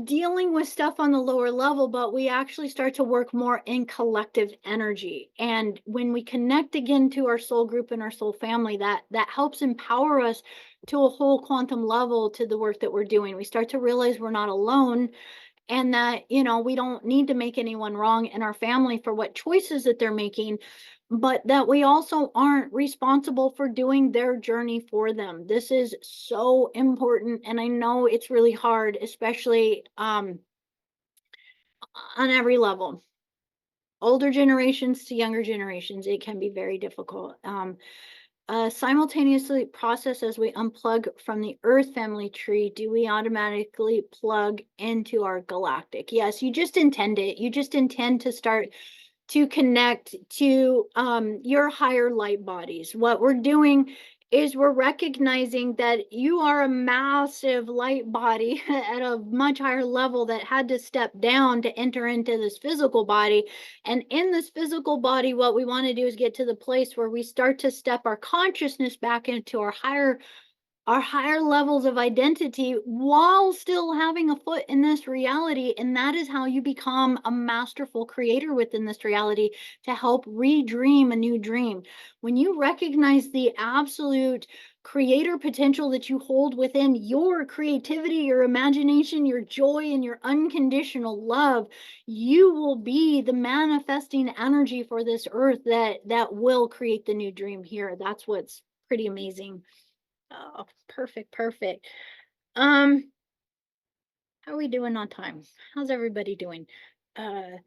dealing with stuff on the lower level, but we actually start to work more in collective energy. And when we connect again to our soul group and our soul family, that helps empower us to a whole quantum level to the work that we're doing. We start to realize we're not alone, and that we don't need to make anyone wrong in our family for what choices that they're making, but that we also aren't responsible for doing their journey for them. This is so important, and I know it's really hard, especially on every level, older generations to younger generations. It can be very difficult. Simultaneously process as we unplug from the Earth family tree, do we automatically plug into our galactic? Yes, you just intend it. You just intend to start to connect to your higher light bodies. What we're doing is we're recognizing that you are a massive light body at a much higher level that had to step down to enter into this physical body. And in this physical body, what we want to do is get to the place where we start to step our consciousness back into our higher levels of identity while still having a foot in this reality. And that is how you become a masterful creator within this reality, to help redream a new dream. When you recognize the absolute creator potential that you hold within your creativity, your imagination, your joy, and your unconditional love, you will be the manifesting energy for this earth that will create the new dream here. That's what's pretty amazing. Oh, perfect, perfect. How are we doing on time? How's everybody doing? Uh,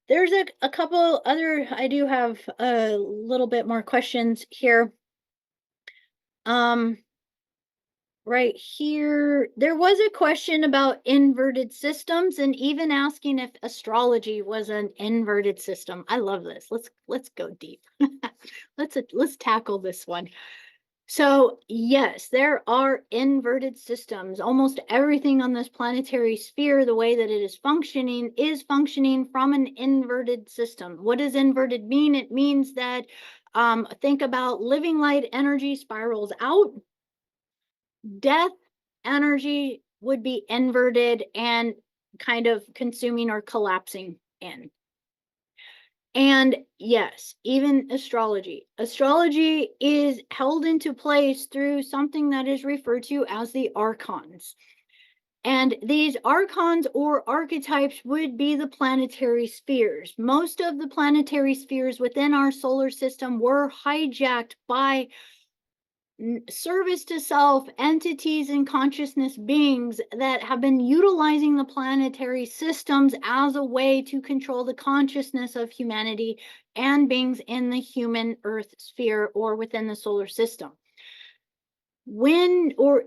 there's a couple other, I do have a little bit more questions here. Um, right here, there was a question about inverted systems and even asking if astrology was an inverted system. I love this. Let's go deep. Let's tackle this one. So, yes, there are inverted systems. Almost everything on this planetary sphere, the way that it is functioning from an inverted system. What does inverted mean? It means that think about living light energy spirals out, death energy would be inverted and kind of consuming or collapsing in. And yes, even astrology. Astrology is held into place through something that is referred to as the archons. And these archons or archetypes would be the planetary spheres. Most of the planetary spheres within our solar system were hijacked by service to self entities and consciousness beings that have been utilizing the planetary systems as a way to control the consciousness of humanity and beings in the human earth sphere or within the solar system. When or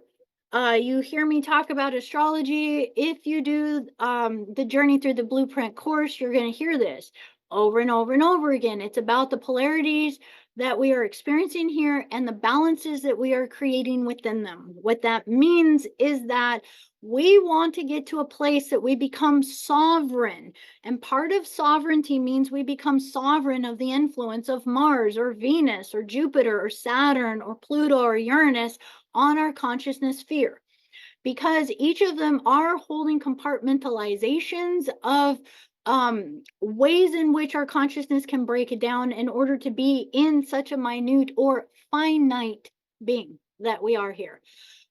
You hear me talk about astrology. If you do the Journey Through the Blueprint course, you're going to hear this over and over and over again. It's about the polarities that we are experiencing here and the balances that we are creating within them. What that means is that we want to get to a place that we become sovereign. And part of sovereignty means we become sovereign of the influence of Mars or Venus or Jupiter or Saturn or Pluto or Uranus on our consciousness sphere, because each of them are holding compartmentalizations of ways in which our consciousness can break it down in order to be in such a minute or finite being that we are here.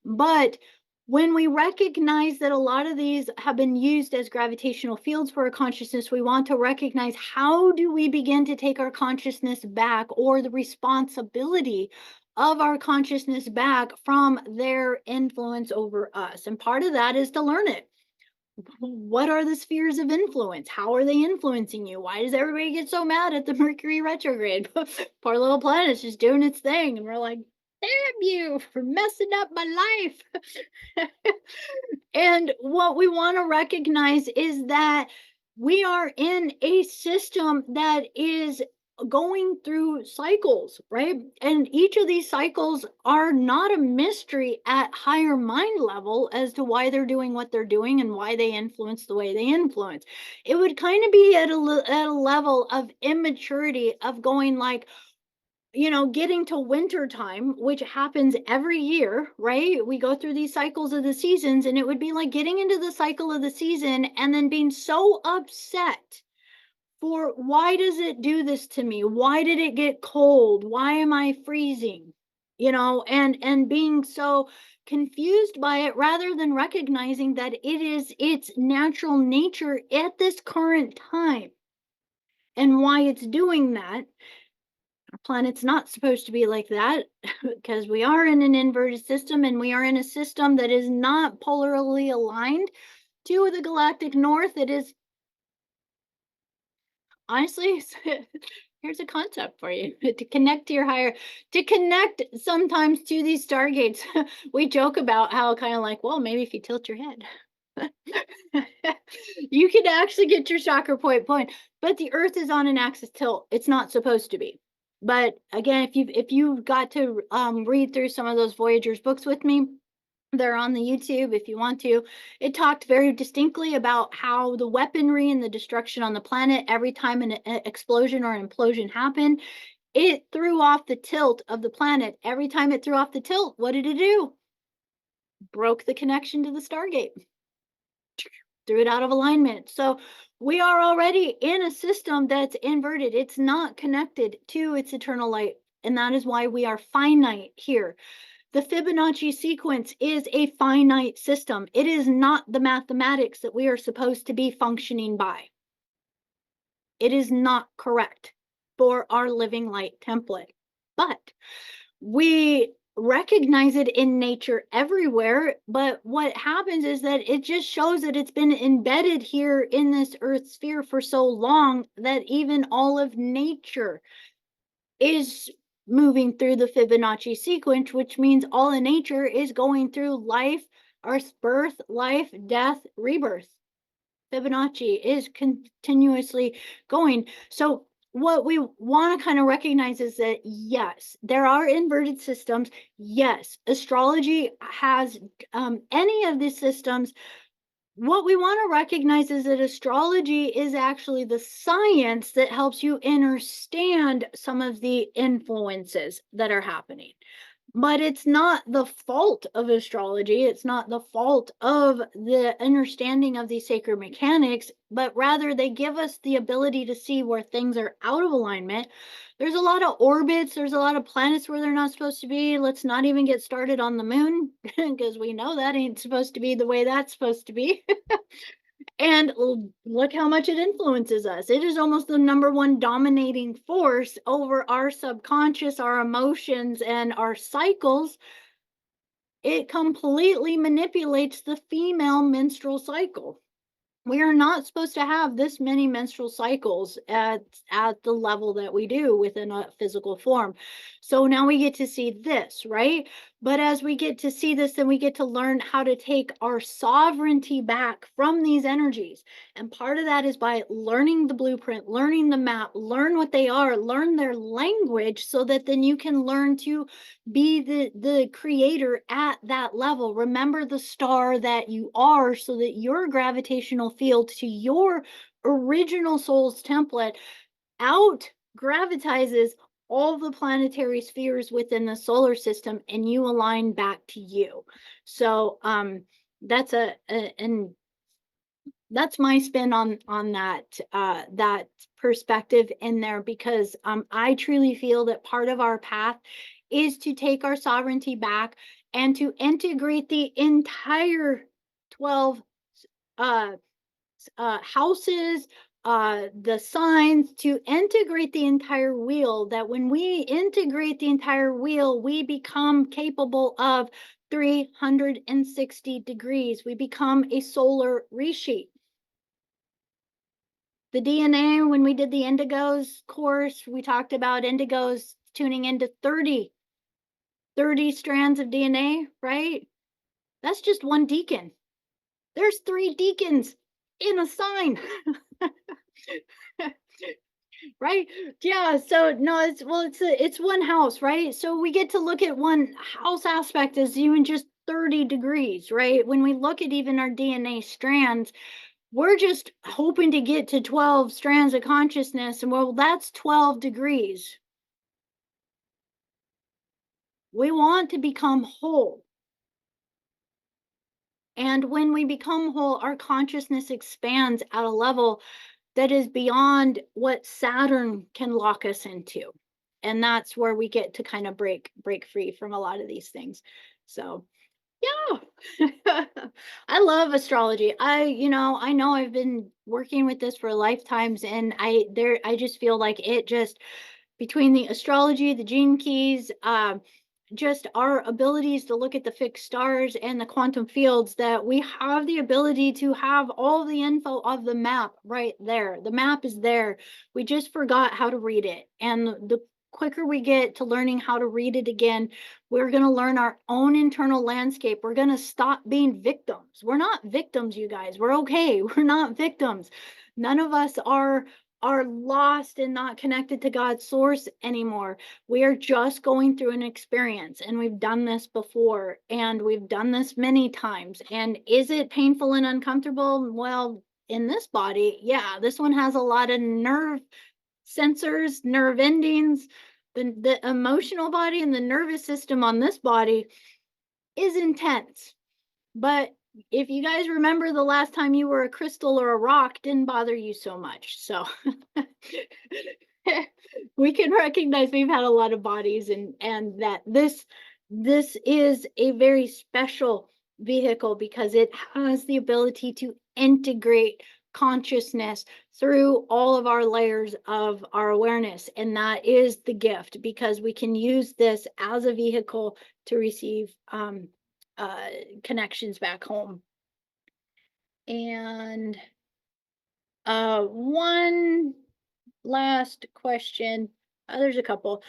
But when we recognize that a lot of these have been used as gravitational fields for our consciousness, we want to recognize, how do we begin to take our consciousness back, or the responsibility of our consciousness back from their influence over us? And part of that is to learn it. What are the spheres of influence? How are they influencing you? Why does everybody get so mad at the Mercury retrograde? Poor little planet's just doing its thing, and we're like, damn you for messing up my life. And what we want to recognize is that we are in a system that is going through cycles, right? And each of these cycles are not a mystery at higher mind level as to why they're doing what they're doing and why they influence the way they influence. It would kind of be at a level of immaturity of going like, getting to winter time, which happens every year, right? We go through these cycles of the seasons, and it would be like getting into the cycle of the season and then being so upset for, why does it do this to me? Why did it get cold? Why am I freezing? And being so confused by it, rather than recognizing that it is its natural nature at this current time and why it's doing that. Our planet's not supposed to be like that, because we are in an inverted system, and we are in a system that is not polarly aligned to the galactic north. It is, honestly, here's a concept for you to connect to your higher, to connect sometimes to these stargates. We joke about how, kind of like, well, maybe if you tilt your head, you can actually get your chakra point, but the earth is on an axis tilt. It's not supposed to be. But again, if you've got to read through some of those Voyagers books with me, they're on the YouTube if you want to. It talked very distinctly about how the weaponry and the destruction on the planet, every time an explosion or an implosion happened, it threw off the tilt of the planet. Every time it threw off the tilt, what did it do? Broke the connection to the Stargate, threw it out of alignment. So we are already in a system that's inverted. It's not connected to its eternal light. And that is why we are finite here. The Fibonacci sequence is a finite system. It is not the mathematics that we are supposed to be functioning by. It is not correct for our living light template. But we recognize it in nature everywhere. But what happens is that it just shows that it's been embedded here in this earth sphere for so long that even all of nature is moving through the Fibonacci sequence, which means all of nature is going through life, birth, life, death, rebirth. Fibonacci is continuously going. So what we want to kind of recognize is that, yes, there are inverted systems. Yes, astrology has any of these systems. What we want to recognize is that astrology is actually the science that helps you understand some of the influences that are happening. But it's not the fault of astrology. It's not the fault of the understanding of these sacred mechanics, but rather they give us the ability to see where things are out of alignment. There's a lot of orbits, there's a lot of planets where they're not supposed to be. Let's not even get started on the moon, because we know that ain't supposed to be the way that's supposed to be. And look how much it influences us. It is almost the number one dominating force over our subconscious, our emotions, and our cycles. It completely manipulates the female menstrual cycle. We are not supposed to have this many menstrual cycles at the level that we do within a physical form. So now we get to see this, right? But as we get to see this, then we get to learn how to take our sovereignty back from these energies. And part of that is by learning the blueprint, learning the map, learn what they are, learn their language, so that then you can learn to be the creator at that level. Remember the star that you are, so that your gravitational field to your original soul's template out gravitizes all the planetary spheres within the solar system, and you align back to you. So that's and that's my spin on that perspective in there, because I truly feel that part of our path is to take our sovereignty back and to integrate the entire 12 uh houses, the signs, to integrate the entire wheel. That when we integrate the entire wheel, we become capable of 360 degrees. We become a solar resheet. The DNA, when we did the indigos course, we talked about indigos tuning into 30 strands of DNA, right? That's just one deacon. There's 3 deacons in a sign. Right? Yeah, so no, it's one house, right? So we get to look at one house aspect as even just 30 degrees, right? When we look at even our DNA strands, we're just hoping to get to 12 strands of consciousness, and well, that's 12 degrees. We want to become whole. And when we become whole, our consciousness expands at a level that is beyond what Saturn can lock us into. And that's where we get to kind of break free from a lot of these things. So, yeah. I love astrology. I know I've been working with this for lifetimes, and I just feel like it just, between the astrology, the gene keys, just our abilities to look at the fixed stars and the quantum fields, that we have the ability to have all the info of the map right there. The map is there. We just forgot how to read it. And the quicker we get to learning how to read it again, we're going to learn our own internal landscape. We're going to stop being victims. We're not victims, you guys. We're okay. We're not victims. None of us are lost and not connected to God's source anymore. We are just going through an experience, and we've done this before, and we've done this many times. And is it painful and uncomfortable? Well, in this body, yeah, this one has a lot of nerve sensors, nerve endings. The emotional body and the nervous system on this body is intense. But if you guys remember, the last time you were a crystal or a rock didn't bother you so much. So we can recognize we've had a lot of bodies, and that this is a very special vehicle, because it has the ability to integrate consciousness through all of our layers of our awareness. And that is the gift, because we can use this as a vehicle to receive connections back home. And one last question. There's a couple.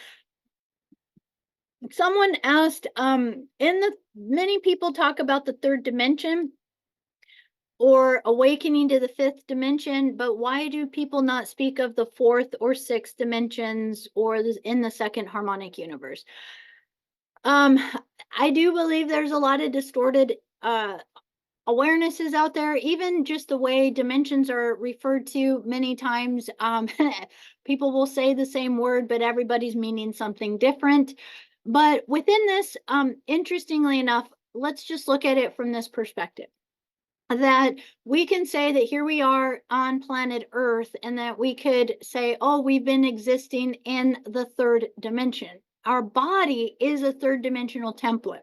Someone asked, in the many people talk about the third dimension or awakening to the fifth dimension, but why do people not speak of the fourth or sixth dimensions, or in the second harmonic universe? I do believe there's a lot of distorted awarenesses out there, even just the way dimensions are referred to many times. People will say the same word, but everybody's meaning something different. But within this, interestingly enough, let's just look at it from this perspective, that we can say that here we are on planet Earth, and that we could say, oh, we've been existing in the third dimension. Our body is a third dimensional template.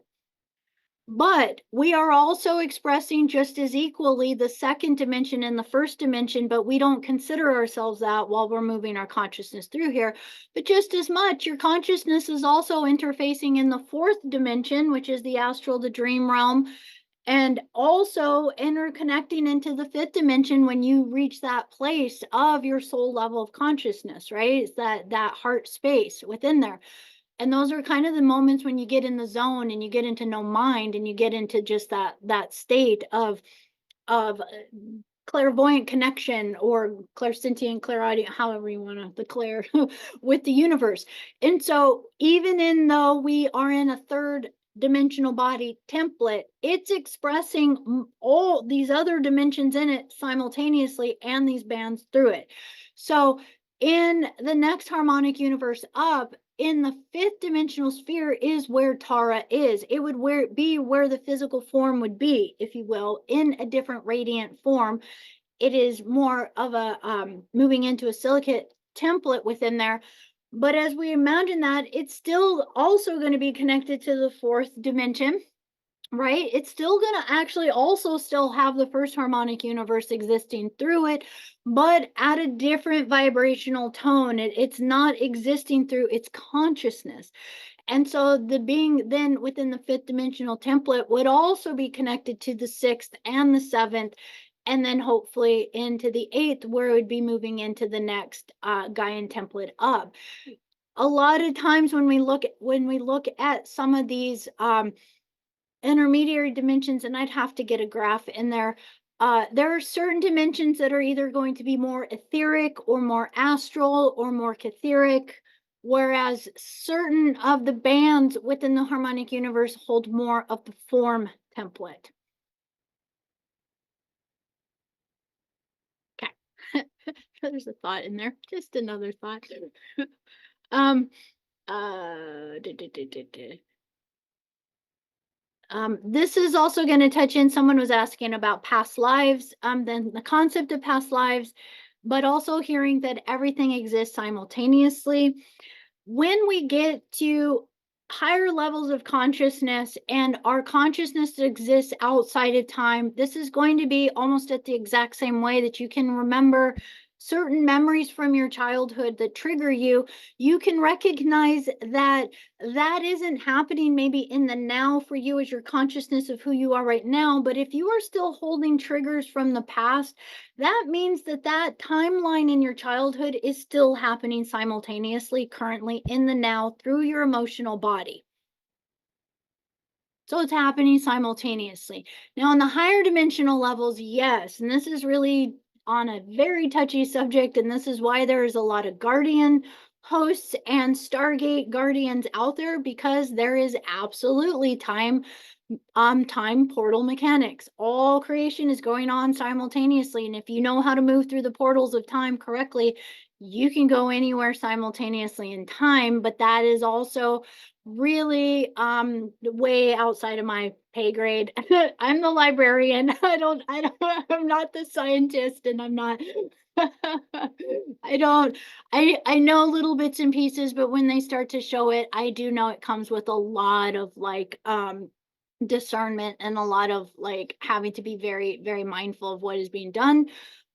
But we are also expressing just as equally the second dimension and the first dimension, but we don't consider ourselves that while we're moving our consciousness through here. But just as much, your consciousness is also interfacing in the fourth dimension, which is the astral, the dream realm, and also interconnecting into the fifth dimension when you reach that place of your soul level of consciousness, right? It's that heart space within there. And those are kind of the moments when you get in the zone and you get into no mind and you get into just that state of clairvoyant connection or clairsentient, clairaudient, however you want to declare with the universe. And so, even in though we are in a third dimensional body template, it's expressing all these other dimensions in it simultaneously and these bands through it. So, in the next harmonic universe up, in the fifth dimensional sphere is where Tara is. It would be where the physical form would be, if you will, in a different radiant form. It is more of a moving into a silicate template within there. But as we imagine that, it's still also going to be connected to the fourth dimension, right? It's still going to actually also still have the first harmonic universe existing through it, but at a different vibrational tone. It's not existing through its consciousness. And so the being then within the fifth dimensional template would also be connected to the sixth and the seventh, and then hopefully into the eighth, where it would be moving into the next Gaian template up. A lot of times when we look at some of these intermediary dimensions, and I'd have to get a graph in there. There are certain dimensions that are either going to be more etheric or more astral or more catheric, whereas certain of the bands within the harmonic universe hold more of the form template. Okay. There's a thought in there, just another thought. um, uh, duh, duh, duh, duh, duh. This is also going to touch in, someone was asking about past lives, then the concept of past lives, but also hearing that everything exists simultaneously. When we get to higher levels of consciousness and our consciousness exists outside of time, this is going to be almost at the exact same way that you can remember certain memories from your childhood that trigger you. You can recognize that that isn't happening maybe in the now for you as your consciousness of who you are right now, but if you are still holding triggers from the past, that means that that timeline in your childhood is still happening simultaneously currently in the now through your emotional body. So it's happening simultaneously. Now, on the higher dimensional levels, yes, and this is really on a very touchy subject, and this is why there is a lot of guardian hosts and Stargate guardians out there, because there is absolutely time portal mechanics. All creation is going on simultaneously, and if you know how to move through the portals of time correctly, you can go anywhere simultaneously in time. But that is also really way outside of my pay grade. I'm the librarian. I'm not the scientist, and I'm not I don't I know little bits and pieces, but when they start to show it, I do know it comes with a lot of like discernment and a lot of like having to be very, very mindful of what is being done,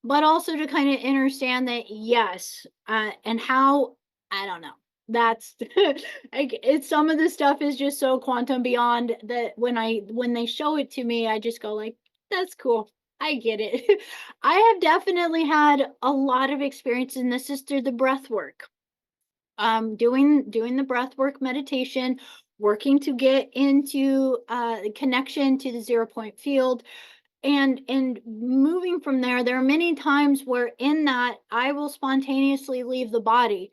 but also to kind of understand that yes, and how, I don't know, that's like it's, some of the stuff is just so quantum beyond that when they show it to me, I just go like, that's cool, I get it. I have definitely had a lot of experience, and this is through the breath work, doing the breath work meditation, working to get into connection to the 0 point field, and moving from there. There are many times where in that I will spontaneously leave the body,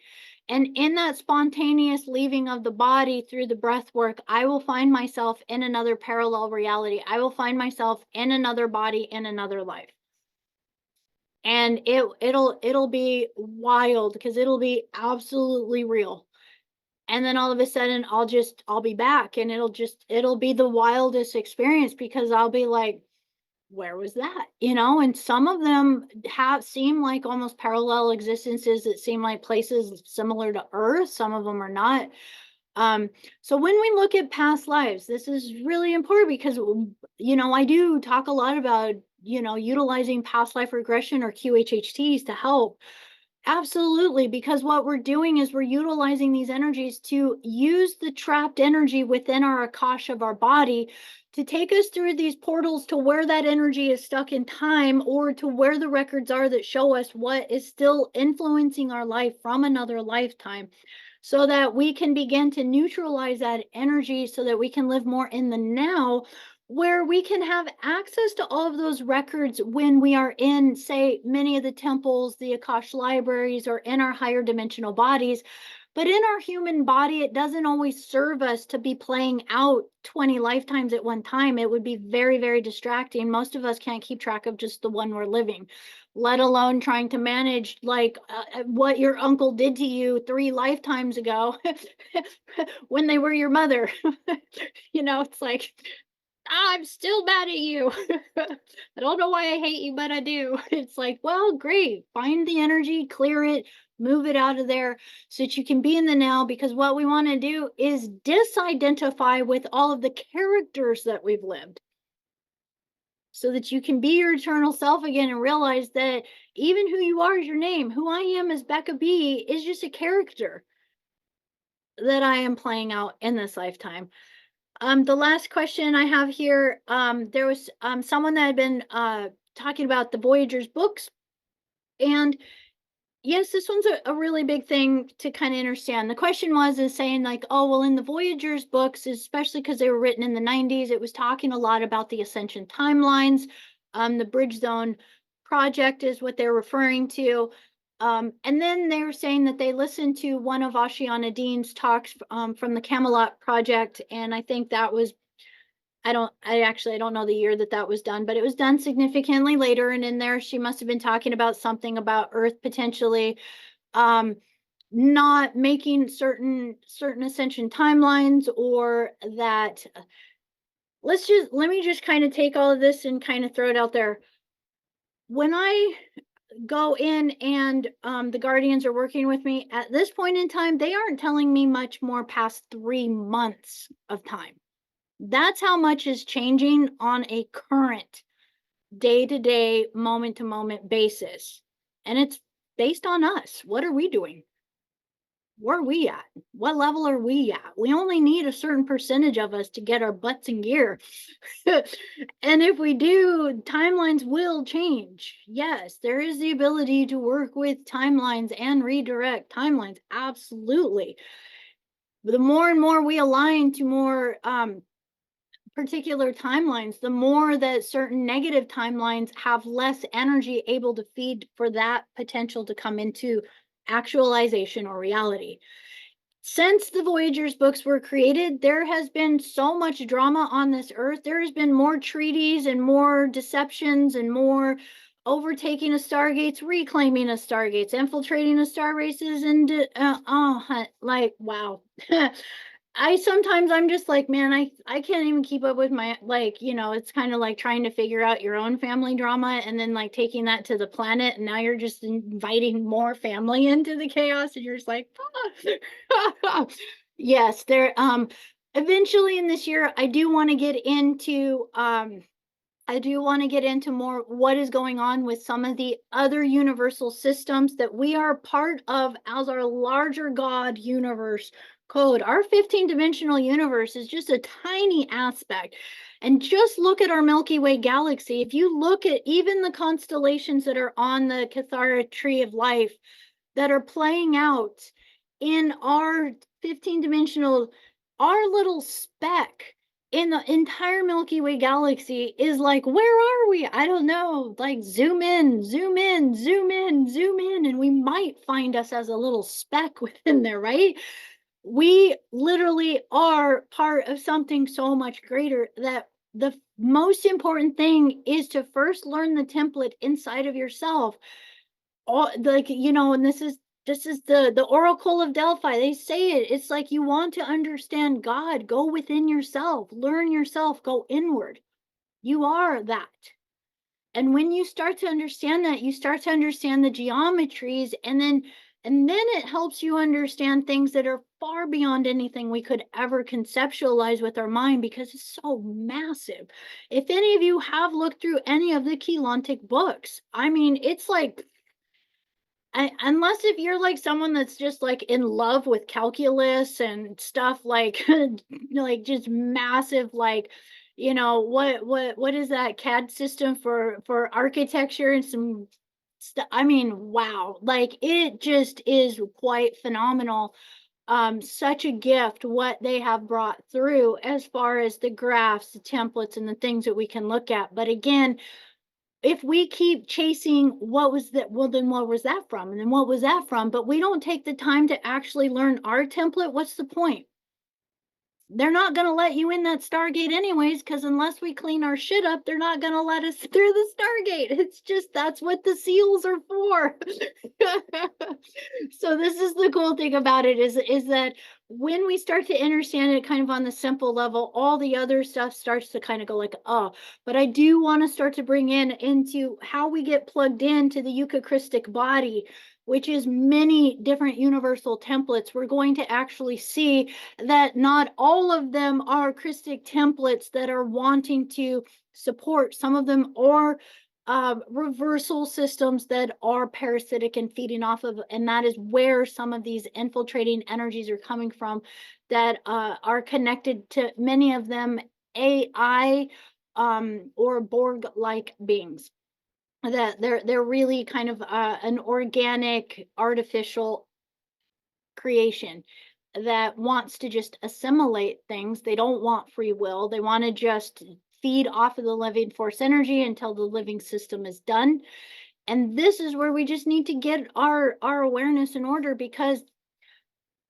and in that spontaneous leaving of the body through the breath work, I will find myself in another parallel reality. I will find myself in another body in another life, and it'll be wild because it'll be absolutely real. And then all of a sudden I'll be back, and it'll be the wildest experience, because I'll be like, where was that, and some of them have seem like almost parallel existences that seem like places similar to earth, some of them are not. So when we look at past lives, this is really important, because I do talk a lot about utilizing past life regression or QHHTs to help. Absolutely, because what we're doing is we're utilizing these energies to use the trapped energy within our Akash of our body to take us through these portals to where that energy is stuck in time, or to where the records are that show us what is still influencing our life from another lifetime. so that we can begin to neutralize that energy so that we can live more in the now, where we can have access to all of those records when we are in, say, many of the temples, the Akash libraries, or in our higher dimensional bodies. But in our human body, it doesn't always serve us to be playing out 20 lifetimes at one time. It would be very, very distracting. Most of us can't keep track of just the one we're living, let alone trying to manage like what your uncle did to you 3 lifetimes ago when they were your mother. It's like, I'm still mad at you. I don't know why I hate you, but I do. It's like, well, great. Find the energy, clear it, move it out of there so that you can be in the now. Because what we want to do is disidentify with all of the characters that we've lived so that you can be your eternal self again and realize that even who you are is your name. Who I am as Becca B is just a character that I am playing out in this lifetime. The last question I have here, there was someone that had been talking about the Voyagers books, and yes, this one's a really big thing to kind of understand. The question is saying like, oh, well, in the Voyagers books, especially because they were written in the 90s, it was talking a lot about the ascension timelines. The Bridge Zone project is what they're referring to. And then they were saying that they listened to one of Ashiana Dean's talks from the Camelot project, and I think that was, I don't know the year that was done, but it was done significantly later. And in there, she must have been talking about something about Earth potentially not making certain ascension timelines, or that let me just kind of take all of this and kind of throw it out there. When I go in and the Guardians are working with me at this point in time, they aren't telling me much more past 3 months of time. That's how much is changing on a current day-to-day, moment-to-moment basis. And it's based on us. What are we doing? Where are we at? What level are we at? We only need a certain percentage of us to get our butts in gear. And if we do, timelines will change. Yes, there is the ability to work with timelines and redirect timelines. Absolutely. The more and more we align to more particular timelines, the more that certain negative timelines have less energy able to feed for that potential to come into actualization or reality. Since the Voyagers books were created, there has been so much drama on this earth. There has been more treaties and more deceptions and more overtaking of Stargates, reclaiming of Stargates, infiltrating of star races, and like, wow. I'm just like, man, I can't even keep up with my, like, it's kind of like trying to figure out your own family drama and then like taking that to the planet, and now you're just inviting more family into the chaos, and you're just like, yes, there eventually in this year I do want to get into more what is going on with some of the other universal systems that we are part of as our larger God universe code. Our 15-dimensional universe is just a tiny aspect. And just look at our Milky Way galaxy. If you look at even the constellations that are on the Cathara tree of life that are playing out in our 15-dimensional, our little speck in the entire Milky Way galaxy is like, where are we? I don't know. Like, zoom in, zoom in, zoom in, zoom in, and we might find us as a little speck within there, right? We literally are part of something so much greater, that the most important thing is to first learn the template inside of yourself. All, like, and this is the Oracle of Delphi. They say it's like, you want to understand God, go within yourself, learn yourself, go inward. You are that. And when you start to understand that, you start to understand the geometries, and then it helps you understand things that are far beyond anything we could ever conceptualize with our mind, because it's so massive. If any of you have looked through any of the Keylontic books, I mean, it's like, unless if you're like someone that's just like in love with calculus and stuff, like like just massive, like, what is that CAD system for architecture and some stuff. I mean, wow, like, it just is quite phenomenal. such a gift what they have brought through as far as the graphs, the templates, and the things that we can look at. But again, if we keep chasing what was that, well, then what was that from? And then what was that from? But we don't take the time to actually learn our template, what's the point? They're not going to let you in that Stargate anyways, because unless we clean our shit up, they're not going to let us through the Stargate. It's just, that's what the seals are for. So this is the cool thing about it is that when we start to understand it kind of on the simple level, all the other stuff starts to kind of go like, oh, but I do want to start to bring into how we get plugged into the Eucharistic body, which is many different universal templates. We're going to actually see that not all of them are Christic templates that are wanting to support. Some of them are reversal systems that are parasitic and feeding off of, and that is where some of these infiltrating energies are coming from that are connected to many of them AI or Borg-like beings. That they're really kind of an organic, artificial creation that wants to just assimilate things. They don't want free will. They want to just feed off of the living force energy until the living system is done. And this is where we just need to get our awareness in order, because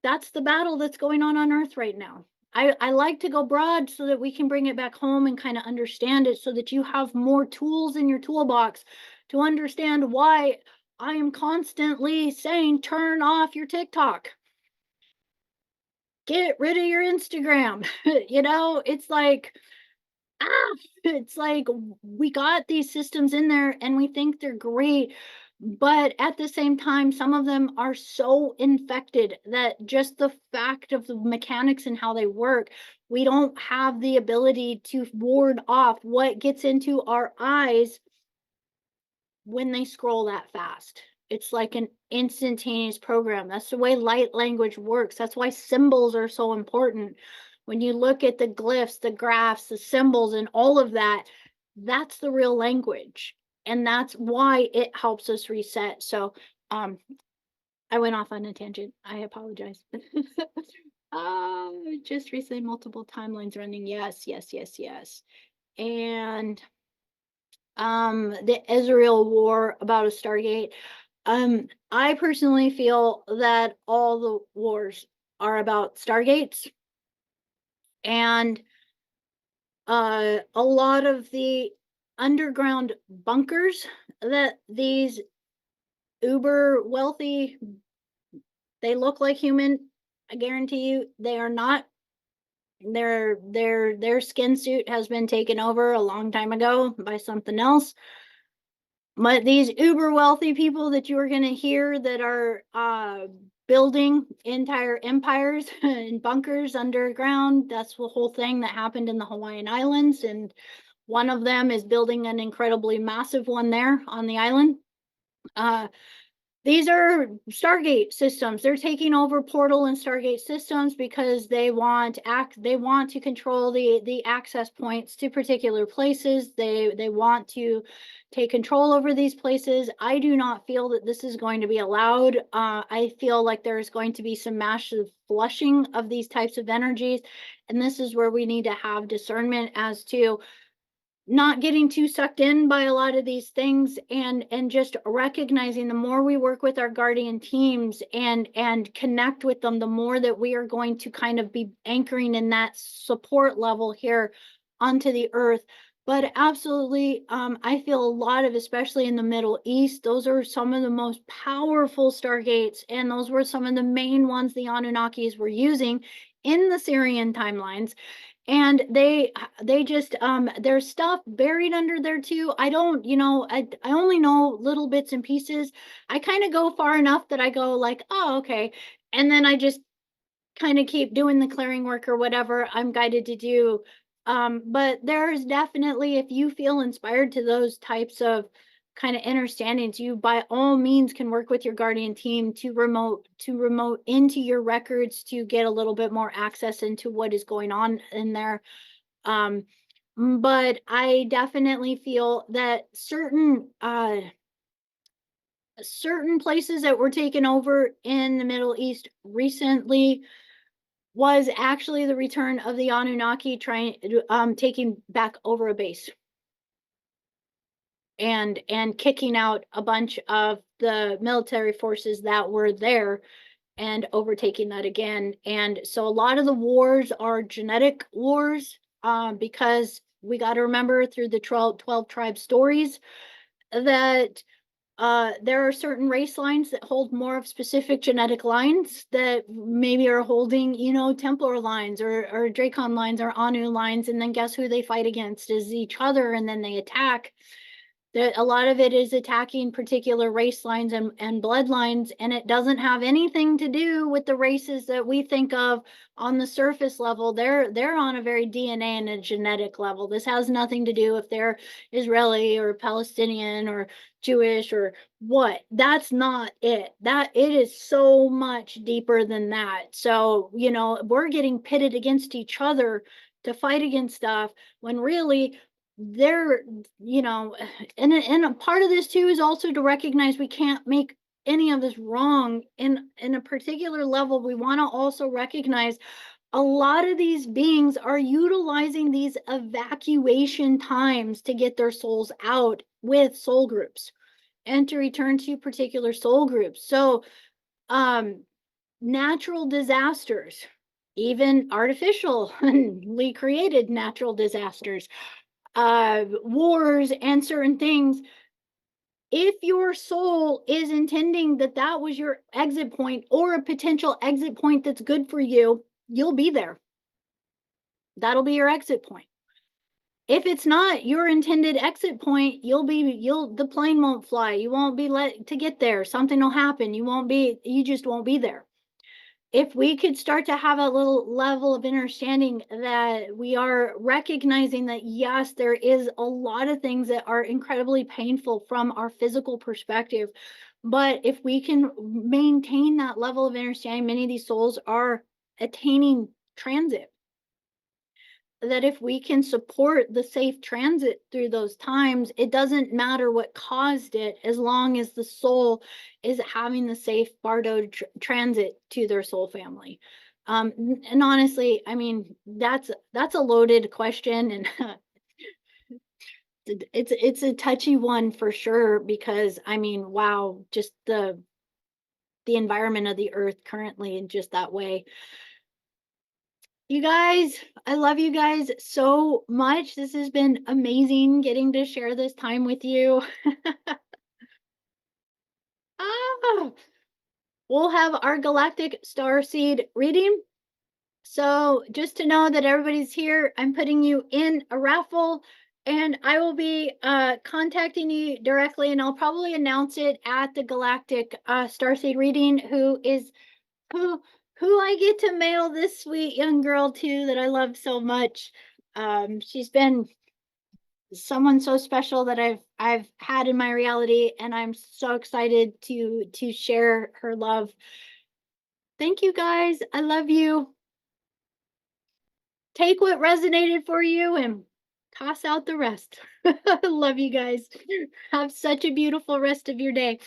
that's the battle that's going on Earth right now. I like to go broad so that we can bring it back home and kind of understand it, so that you have more tools in your toolbox to understand why I am constantly saying turn off your TikTok. Get rid of your Instagram. It's like, ah, it's like we got these systems in there and we think they're great. But at the same time, some of them are so infected that just the fact of the mechanics and how they work, we don't have the ability to ward off what gets into our eyes when they scroll that fast. It's like an instantaneous program. That's the way light language works. That's why symbols are so important. When you look at the glyphs, the graphs, the symbols, and all of that, that's the real language. And that's why it helps us reset. So I went off on a tangent. I apologize. Just recently multiple timelines running. Yes, yes, yes, yes. And the Israel war about a Stargate. I personally feel that all the wars are about Stargates, and a lot of the underground bunkers that these uber wealthy, they look like human. I guarantee you they are not. Their skin suit has been taken over a long time ago by something else. But these uber wealthy people that you are going to hear that are building entire empires and bunkers underground, that's the whole thing that happened in the Hawaiian Islands. And one of them is building an incredibly massive one there on the island. These are Stargate systems. They're taking over portal and Stargate systems because they want to control the access points to particular places. They want to take control over these places. I do not feel that this is going to be allowed. I feel like there's going to be some massive flushing of these types of energies, and this is where we need to have discernment as to not getting too sucked in by a lot of these things, and just recognizing the more we work with our guardian teams and connect with them, the more that we are going to kind of be anchoring in that support level here onto the earth. But absolutely, I feel a lot of, especially in the Middle East, those are some of the most powerful Stargates, and those were some of the main ones the Anunnakis were using in the Syrian timelines. And they just there's stuff buried under there too. I don't, I only know little bits and pieces. I kind of go far enough that I go like, oh, okay. And then I just kind of keep doing the clearing work or whatever I'm guided to do. But there's definitely, if you feel inspired to those types of kind of understandings, you by all means can work with your guardian team to remote into your records to get a little bit more access into what is going on in there. Um, but I definitely feel that certain certain places that were taken over in the Middle East recently was actually the return of the Anunnaki trying taking back over a base and kicking out a bunch of the military forces that were there and overtaking that again. And so a lot of the wars are genetic wars, because we got to remember through the 12 tribe stories that there are certain race lines that hold more of specific genetic lines that maybe are holding, Templar lines or Dracon lines or Anu lines. And then guess who they fight against is each other, and then they attack. A lot of it is attacking particular race lines and bloodlines, and it doesn't have anything to do with the races that we think of on the surface level. They're on a very DNA and a genetic level. This has nothing to do if they're Israeli or Palestinian or Jewish or what. That's not it. That it is so much deeper than that. So, we're getting pitted against each other to fight against stuff when really they're, and a part of this too is also to recognize we can't make any of this wrong in a particular level. We want to also recognize a lot of these beings are utilizing these evacuation times to get their souls out with soul groups and to return to particular soul groups. So natural disasters, even artificially created natural disasters, wars and certain things, if your soul is intending that that was your exit point or a potential exit point that's good for you, you'll be there. That'll be your exit point. If it's not your intended exit point, the plane won't fly. You won't be let to get there. Something will happen. You just won't be there. If we could start to have a little level of understanding that we are recognizing that, yes, there is a lot of things that are incredibly painful from our physical perspective. But if we can maintain that level of understanding, many of these souls are attaining transit. That if we can support the safe transit through those times, it doesn't matter what caused it, as long as the soul is having the safe bardo transit to their soul family. And honestly, I mean, that's a loaded question, and it's a touchy one for sure, because I mean, wow, just the environment of the earth currently in just that way. You guys, I love you guys so much. This has been amazing getting to share this time with you. Ah, we'll have our galactic star seed reading. So just to know that everybody's here, I'm putting you in a raffle, and I will be contacting you directly, and I'll probably announce it at the galactic starseed reading who who I get to mail this sweet young girl to that I love so much. She's been someone so special that I've had in my reality, and I'm so excited to share her love. Thank you guys. I love you. Take what resonated for you and toss out the rest. I love you guys. Have such a beautiful rest of your day.